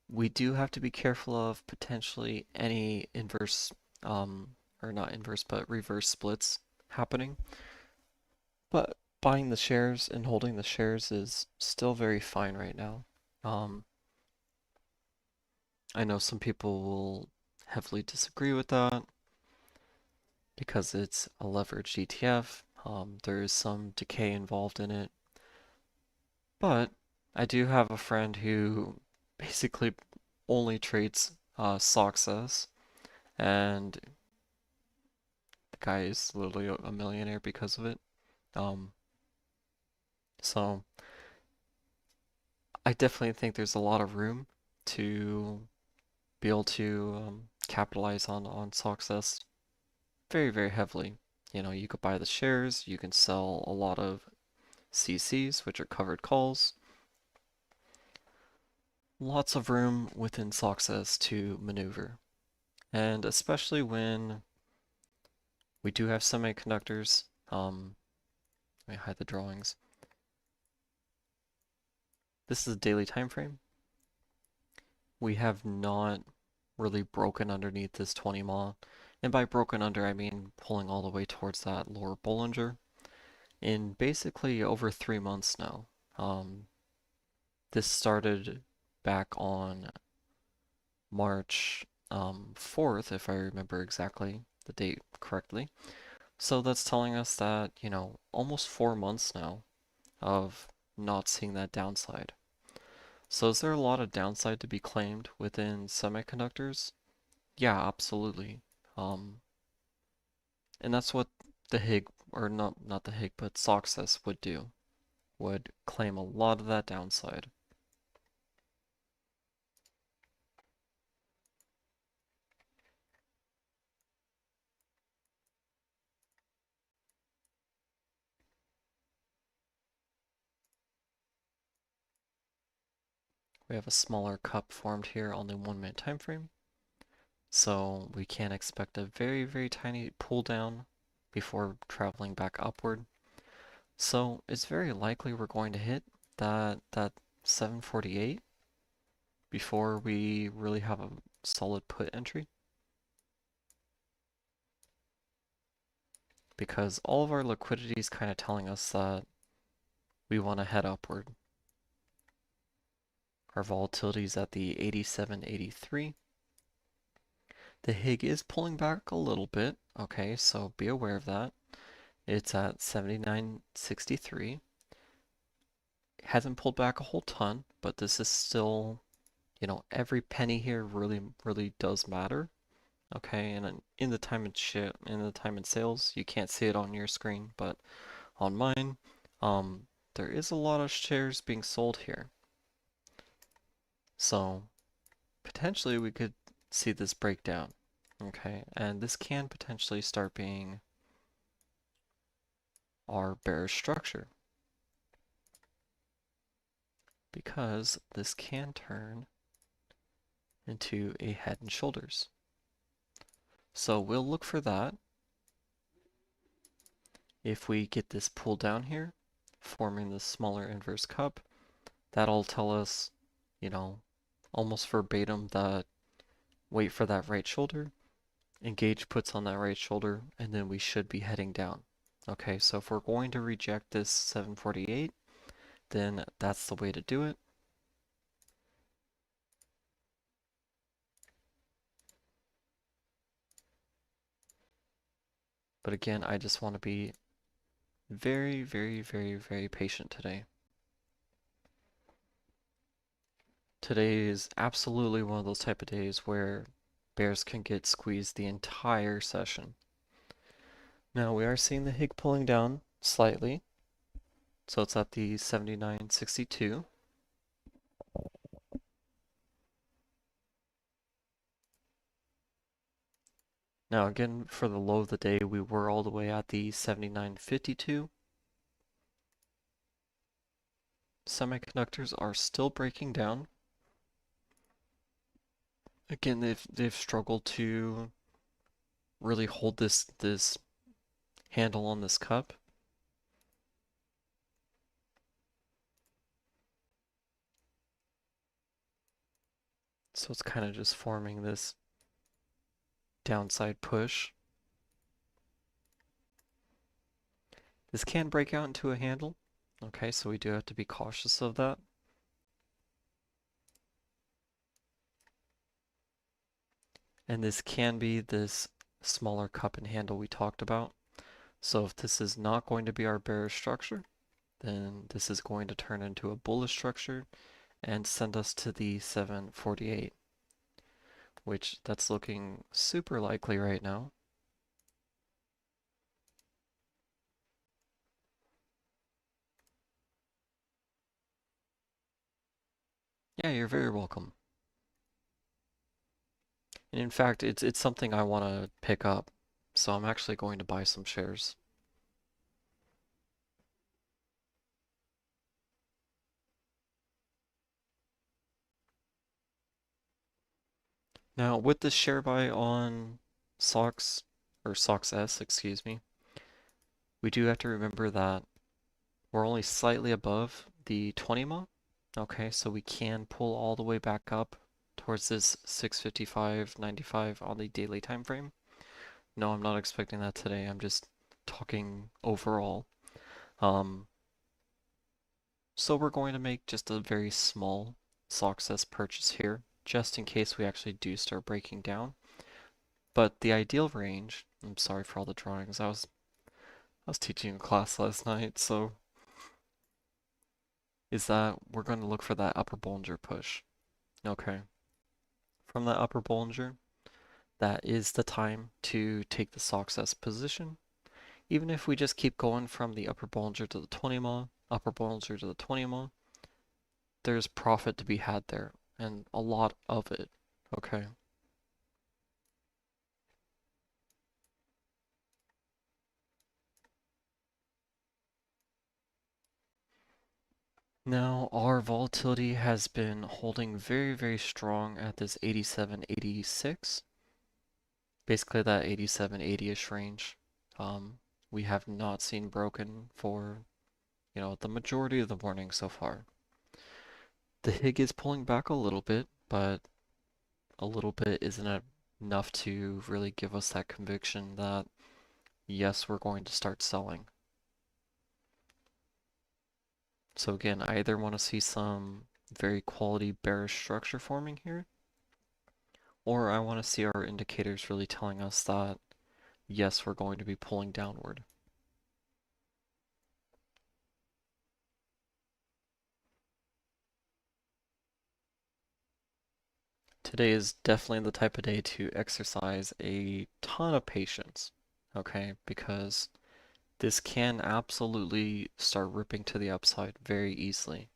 We do have to be careful of potentially any inverse, or not inverse, but reverse splits happening. But buying the shares and holding the shares is still very fine right now. Um, I know some people will heavily disagree with that because it's a leveraged ETF. There is some decay involved in it. But I do have a friend who basically only trades Soxas, and the guy is literally a millionaire because of it. Um, so I definitely think there's a lot of room to be able to capitalize on Soxas very, very heavily. You could buy the shares, you can sell a lot of CCs, which are covered calls. Lots of room within Soxas to maneuver. And especially when we do have semiconductors. Let me hide the drawings. This is a daily time frame. We have not really broken underneath this 20 MA. And by broken under, I mean pulling all the way towards that lower Bollinger in basically over 3 months now. This started back on March 4th, if I remember exactly the date correctly. So that's telling us that, almost 4 months now of not seeing that downside. So is there a lot of downside to be claimed within semiconductors? Yeah, absolutely. Um, and that's what the Hig, or not the Hig, but Soxus would do, would claim a lot of that downside. We have a smaller cup formed here on the 1 minute time frame. So we can expect a very, very tiny pull down before traveling back upward. So it's very likely we're going to hit that 748 before we really have a solid put entry. Because all of our liquidity is kind of telling us that we want to head upward. Our volatility is at the 87, 83. The Hig is pulling back a little bit. Okay, so be aware of that. It's at 79.63. It hasn't pulled back a whole ton, but this is still, every penny here really, really does matter. Okay, and in the time and shit, in the time and sales, you can't see it on your screen, but on mine, there is a lot of shares being sold here. So potentially we could see this breakdown. Okay, and this can potentially start being our bearish structure because this can turn into a head and shoulders. So we'll look for that. If we get this pull down here, forming this smaller inverse cup, that'll tell us, almost verbatim that wait for that right shoulder, engage puts on that right shoulder, and then we should be heading down. Okay, so if we're going to reject this 748, then that's the way to do it. But again, I just want to be very, very, very, very patient today. Today is absolutely one of those type of days where bears can get squeezed the entire session. Now we are seeing the HIG pulling down slightly. So it's at the 79.62. Now again, for the low of the day, we were all the way at the 79.52. Semiconductors are still breaking down. Again, they've struggled to really hold this handle on this cup. So it's kind of just forming this downside push. This can break out into a handle. Okay, so we do have to be cautious of that. And this can be this smaller cup and handle we talked about. So if this is not going to be our bearish structure, then this is going to turn into a bullish structure and send us to the 748, which that's looking super likely right now. Yeah, you're very welcome. And in fact, it's something I want to pick up, so I'm actually going to buy some shares. Now, with the share buy on SOX, or SOXS, excuse me, we do have to remember that we're only slightly above the 20 MA. Okay, so we can pull all the way back up towards this 655.95 on the daily time frame. No, I'm not expecting that today. I'm just talking overall. Um, so we're going to make just a very small SOXS purchase here, just in case we actually do start breaking down. But the ideal range, I'm sorry for all the drawings. I was teaching a class last night, so is that we're going to look for that upper Bollinger push. Okay. From that upper Bollinger, that is the time to take the SOXS position. Even if we just keep going from the upper Bollinger to the 20 MA, upper Bollinger to the 20 MA, there's profit to be had there, and a lot of it. Okay. Now, our volatility has been holding very, very strong at this 87.86. Basically that 87.80-ish range. We have not seen broken for, the majority of the morning so far. The HIG is pulling back a little bit, but a little bit isn't enough to really give us that conviction that, yes, we're going to start selling. So again, I either want to see some very quality bearish structure forming here, or I want to see our indicators really telling us that yes, we're going to be pulling downward. Today is definitely the type of day to exercise a ton of patience, okay? Because this can absolutely start ripping to the upside very easily.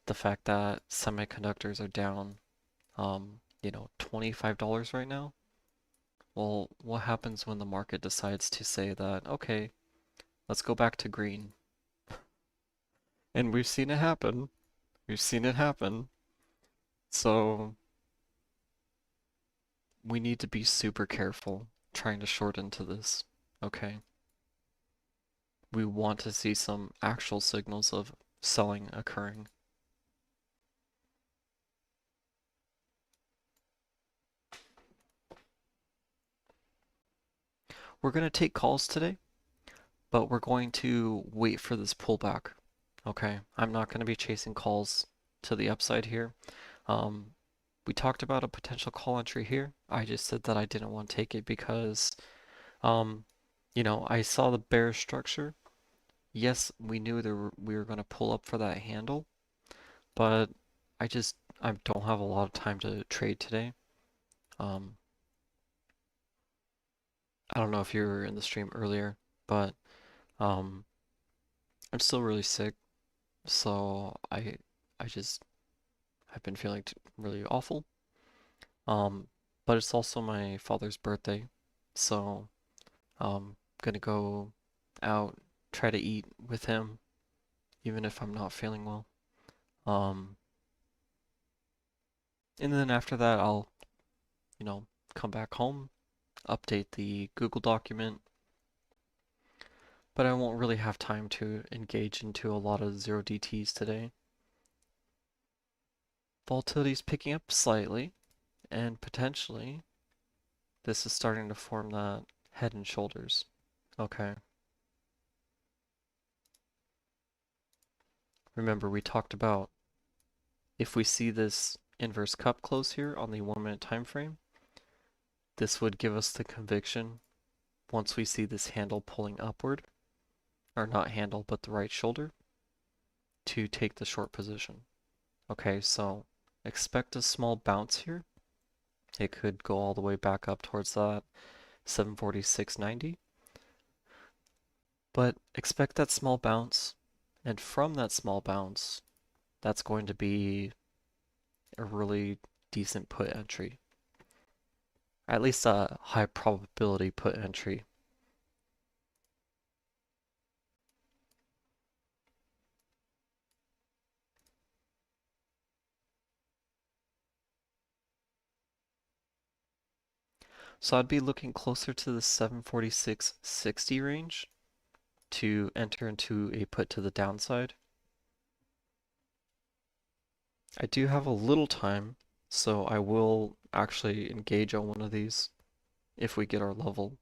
The fact that semiconductors are down, $25 right now. Well, what happens when the market decides to say that, okay, let's go back to green? And we've seen it happen. We've seen it happen. So we need to be super careful trying to short into this, okay? We want to see some actual signals of selling occurring. We're going to take calls today, but we're going to wait for this pullback. Okay, I'm not going to be chasing calls to the upside here. Um, we talked about a potential call entry here. I just said that I didn't want to take it because, um, I saw the bearish structure. Yes, we knew we were going to pull up for that handle, but I don't have a lot of time to trade today. Um, I don't know if you were in the stream earlier, but um, I'm still really sick, so I just I've been feeling really awful. Um, but it's also my father's birthday, so gonna go out, try to eat with him, even if I'm not feeling well. Um, and then after that, I'll, you know, come back home, update the Google document, but I won't really have time to engage into a lot of 0DTs today. Volatility's picking up slightly, and potentially this is starting to form that head and shoulders. Okay. Remember, we talked about if we see this inverse cup close here on the 1 minute time frame, this would give us the conviction once we see this handle pulling upward, or not handle, but the right shoulder, to take the short position. Okay, so expect a small bounce here. It could go all the way back up towards that 746.90. But expect that small bounce, and from that small bounce, that's going to be a really decent put entry. At least a high probability put entry. So I'd be looking closer to the 746.60 range to enter into a put to the downside. I do have a little time, so I will actually engage on one of these if we get our level.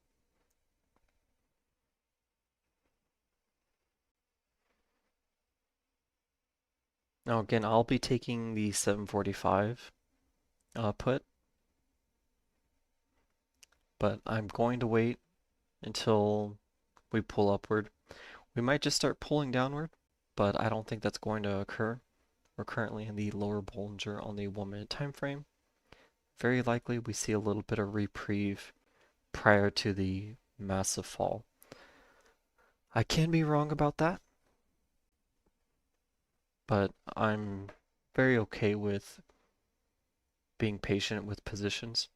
Now again, I'll be taking the 745 put, but I'm going to wait until we pull upward. We might just start pulling downward, but I don't think that's going to occur. We're currently in the lower Bollinger on the 1 minute time frame. Very likely we see a little bit of reprieve prior to the massive fall. I can be wrong about that, but I'm very okay with being patient with positions.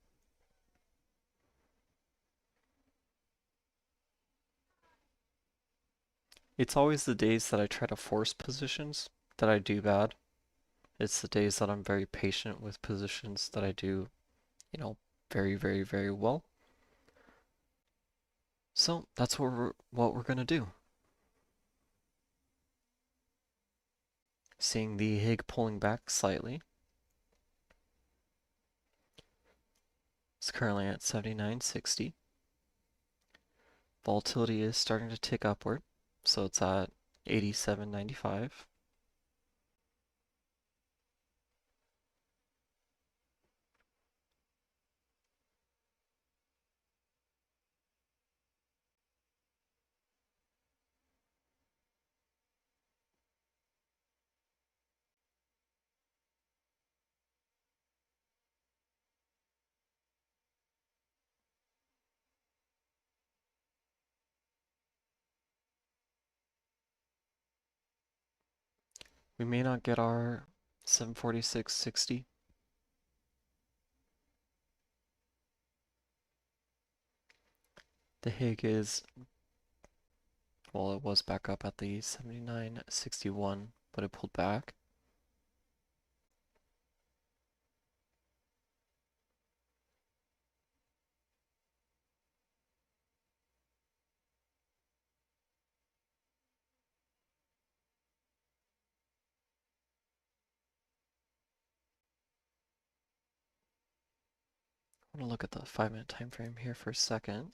It's always the days that I try to force positions that I do bad. It's the days that I'm very patient with positions that I do, very, very, very well. So that's what we're gonna do. Seeing the HIG pulling back slightly. It's currently at 79.60. Volatility is starting to tick upward, so it's at 87.95. We may not get our 746.60. The Hig is, well, it was back up at the 79.61, but it pulled back. I'm gonna look at the 5-minute time frame here for a second.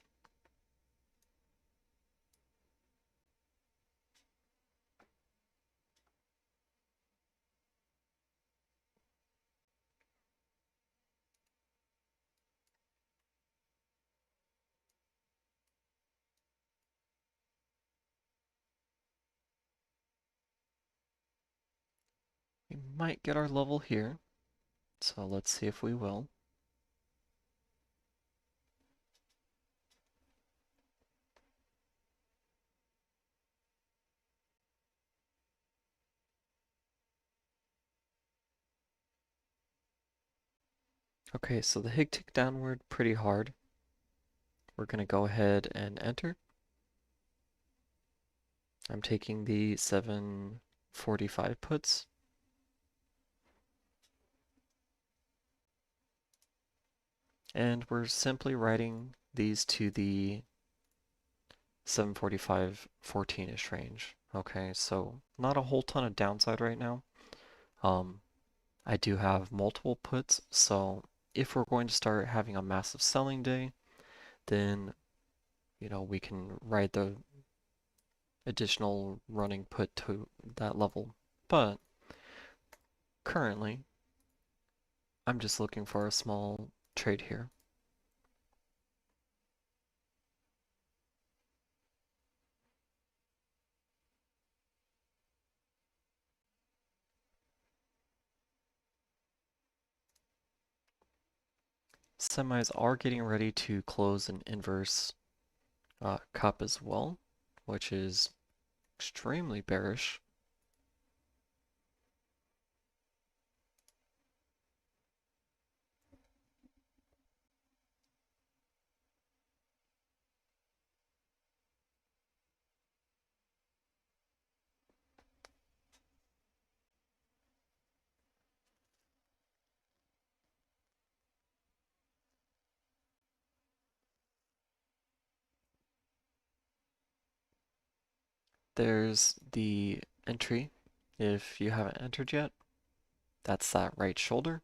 We might get our level here, so let's see if we will. Okay, so the Hig ticked downward pretty hard. We're gonna go ahead and enter. I'm taking the 745 puts. And we're simply writing these to the 745 14-ish range. Okay, so not a whole ton of downside right now. I do have multiple puts, so if we're going to start having a massive selling day, then we can write the additional running put to that level. But currently, I'm just looking for a small trade here. Semis are getting ready to close an inverse cup as well, which is extremely bearish. There's the entry. If you haven't entered yet, that's that right shoulder.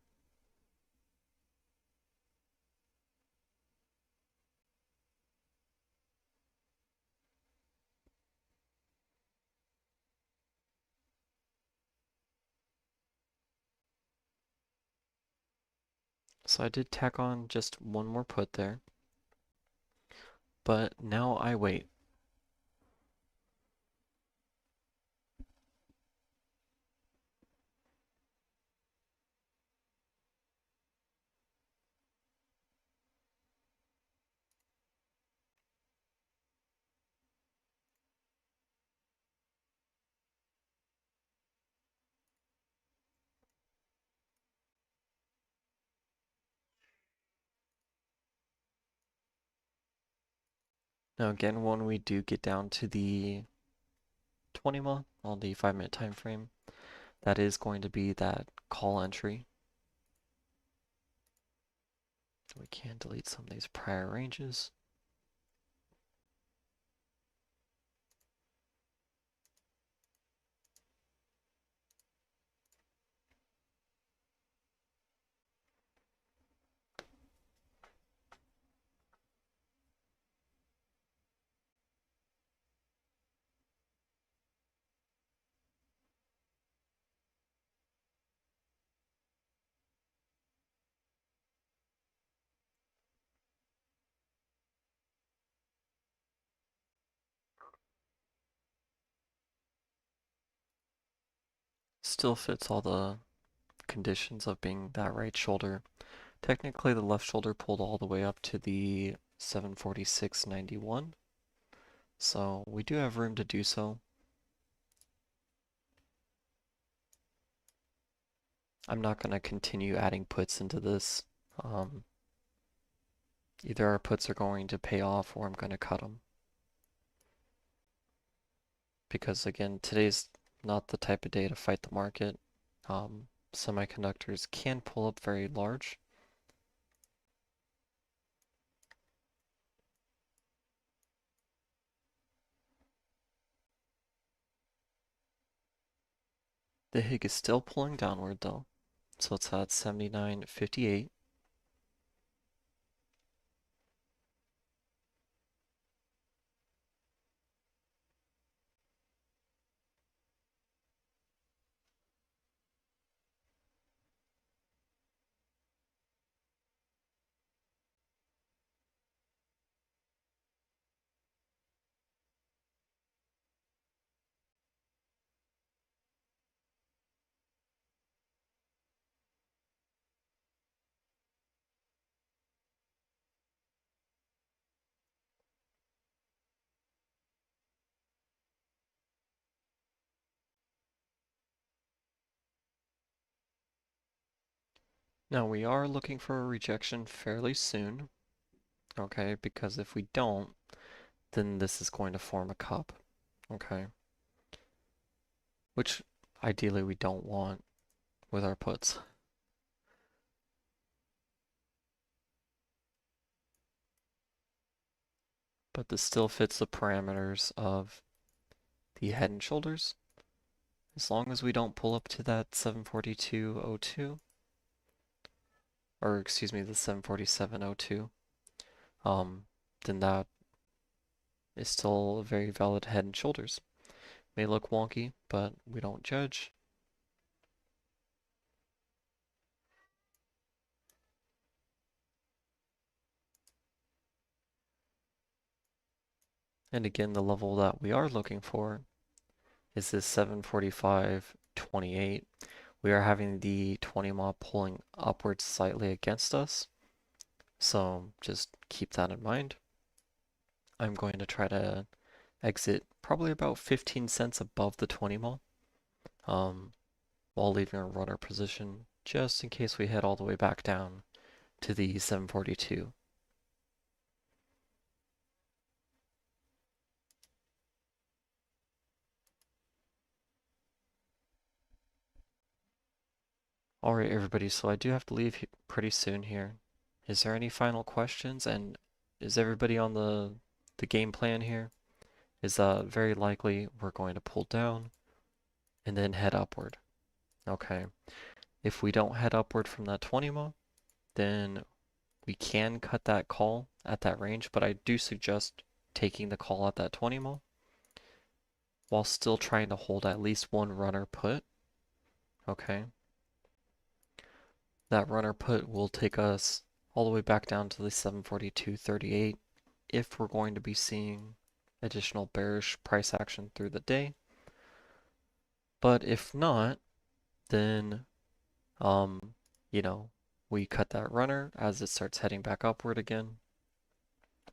So I did tack on just one more put there. But now I wait. Now again, when we do get down to the 20 MA on the 5-minute time frame, that is going to be that call entry. We can delete some of these prior ranges. Still fits all the conditions of being that right shoulder. Technically, the left shoulder pulled all the way up to the 746.91. So we do have room to do so. I'm not going to continue adding puts into this. Um, Either our puts are going to pay off or I'm going to cut them. Because again, today's not the type of day to fight the market. Semiconductors can pull up very large. The HIG is still pulling downward though. So it's at 79.58. Now we are looking for a rejection fairly soon, okay? Because if we don't, then this is going to form a cup, okay? Which ideally we don't want with our puts. But this still fits the parameters of the head and shoulders. As long as we don't pull up to that 742.02, or excuse me, the 747.02, then that is still a very valid head and shoulders. May look wonky, but we don't judge. And again, the level that we are looking for is this 745.28. We are having the 20 MA pulling upwards slightly against us. So just keep that in mind. I'm going to try to exit probably about 15 cents above the 20 MA while leaving a runner position just in case we head all the way back down to the 742. Alright everybody, so I do have to leave pretty soon here. Is there any final questions? And is everybody on the game plan here? Is very likely we're going to pull down and then head upward. Okay. If we don't head upward from that 20 MA, then we can cut that call at that range, but I do suggest taking the call at that 20 MA while still trying to hold at least one runner put. Okay. That runner put will take us all the way back down to the 742.38 if we're going to be seeing additional bearish price action through the day. But if not, then you know, we cut that runner as it starts heading back upward again.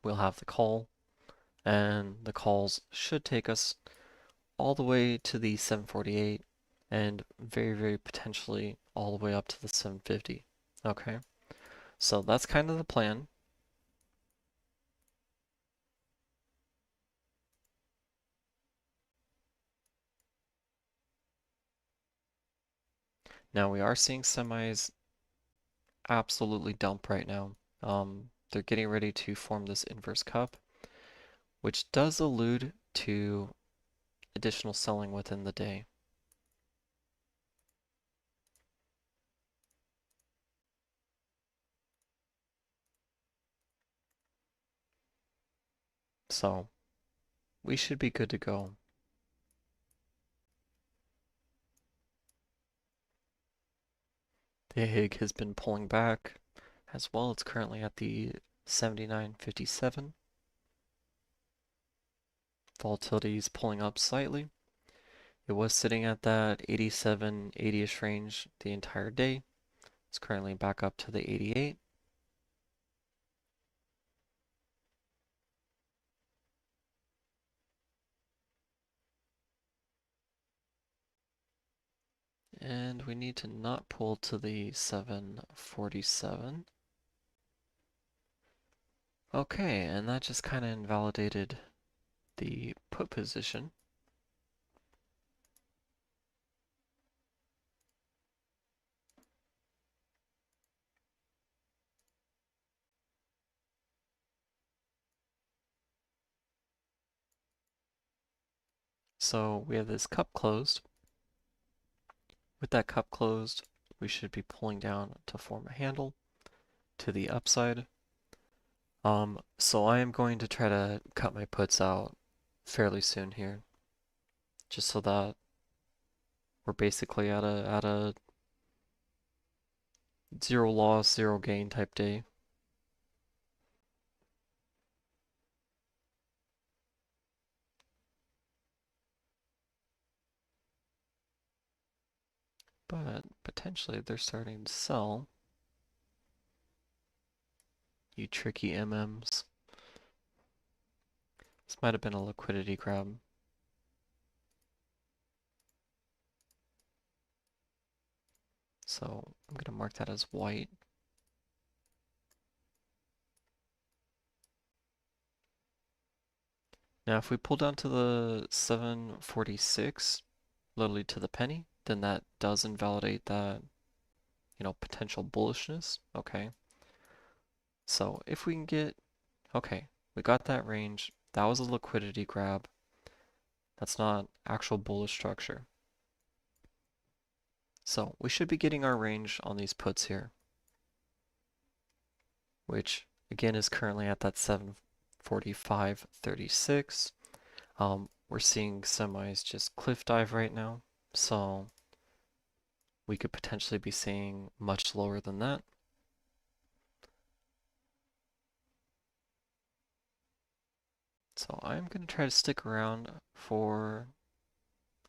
We'll have the call, and the calls should take us all the way to the 748 and very, very potentially all the way up to the 750. Okay, so that's kind of the plan. Now we are seeing semis absolutely dump right now. They're getting ready to form this inverse cup, which does allude to additional selling within the day. So we should be good to go. The HIG has been pulling back as well. It's currently at the 79.57. Volatility is pulling up slightly. It was sitting at that 87, 80-ish range the entire day. It's currently back up to the 88. and we need to not pull to the 747. Okay, and that just kind of invalidated the put position. So we have this cup closed. With that cup closed, we should be pulling down to form a handle to the upside. So I am going to try to cut my puts out fairly soon here, just so that we're basically at a zero loss, zero gain type day. But potentially they're starting to sell. You tricky MMs. This might have been a liquidity grab. So I'm going to mark that as white. Now if we pull down to the 746, literally to the penny, then that does invalidate that, potential bullishness. Okay. So if we can get, okay, we got that range. That was a liquidity grab. That's not actual bullish structure. So we should be getting our range on these puts here, which again is currently at that 745.36. We're seeing semis just cliff dive right now, so we could potentially be seeing much lower than that. So I'm going to try to stick around for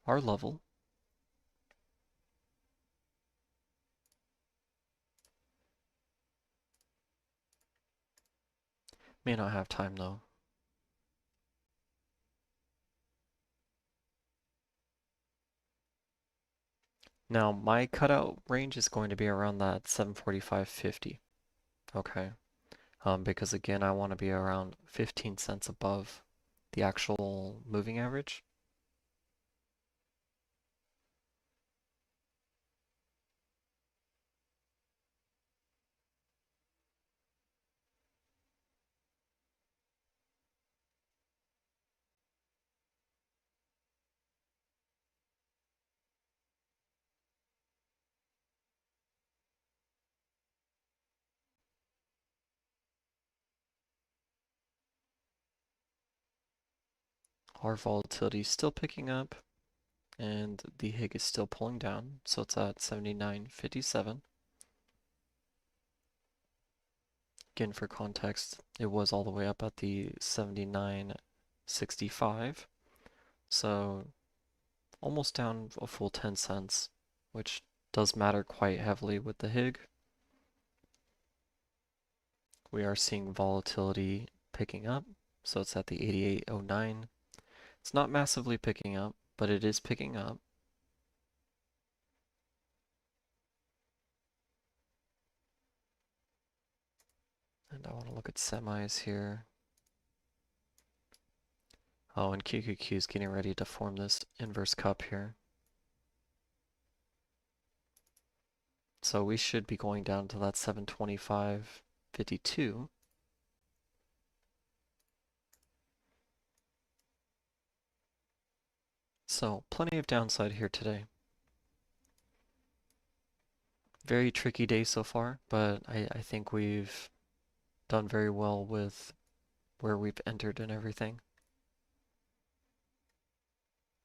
our level. May not have time though. Now my cutout range is going to be around that 745.50. Okay. Because again, I want to be around 15 cents above the actual moving average. Our volatility is still picking up, and the HIG is still pulling down, so it's at 79.57. Again, for context, it was all the way up at the 79.65, so almost down a full 10 cents, which does matter quite heavily with the HIG. We are seeing volatility picking up, so it's at the 88.09. It's not massively picking up, but it is picking up. And I want to look at semis here. Oh, and QQQ is getting ready to form this inverse cup here. So we should be going down to that 725.52. So plenty of downside here today. Very tricky day so far, but I think we've done very well with where we've entered and everything.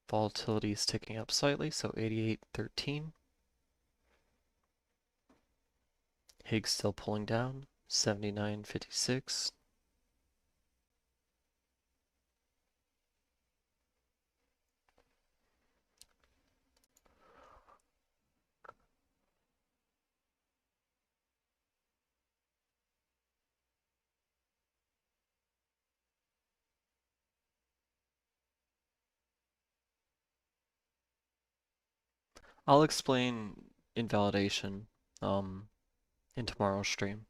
Volatility is ticking up slightly, so 88.13. Higgs still pulling down, 79.56. I'll explain invalidation um in tomorrow's stream.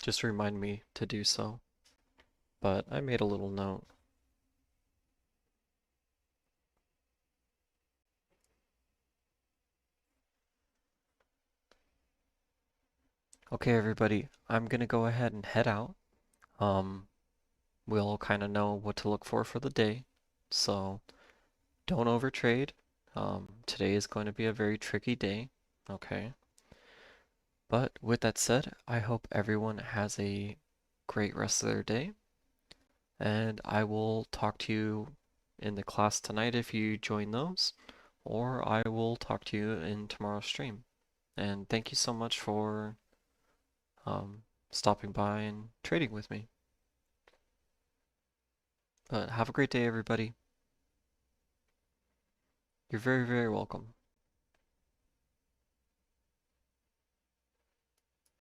Just remind me to do so. But I made a little note. Okay, everybody, I'm gonna go ahead and head out. Um, we'll kind of know what to look for the day, so don't overtrade. Today is going to be a very tricky day, okay? But with that said, I hope everyone has a great rest of their day, and I will talk to you in the class tonight if you join those, or I will talk to you in tomorrow's stream. And thank you so much for um, stopping by and trading with me. But have a great day, everybody. You're very, very welcome.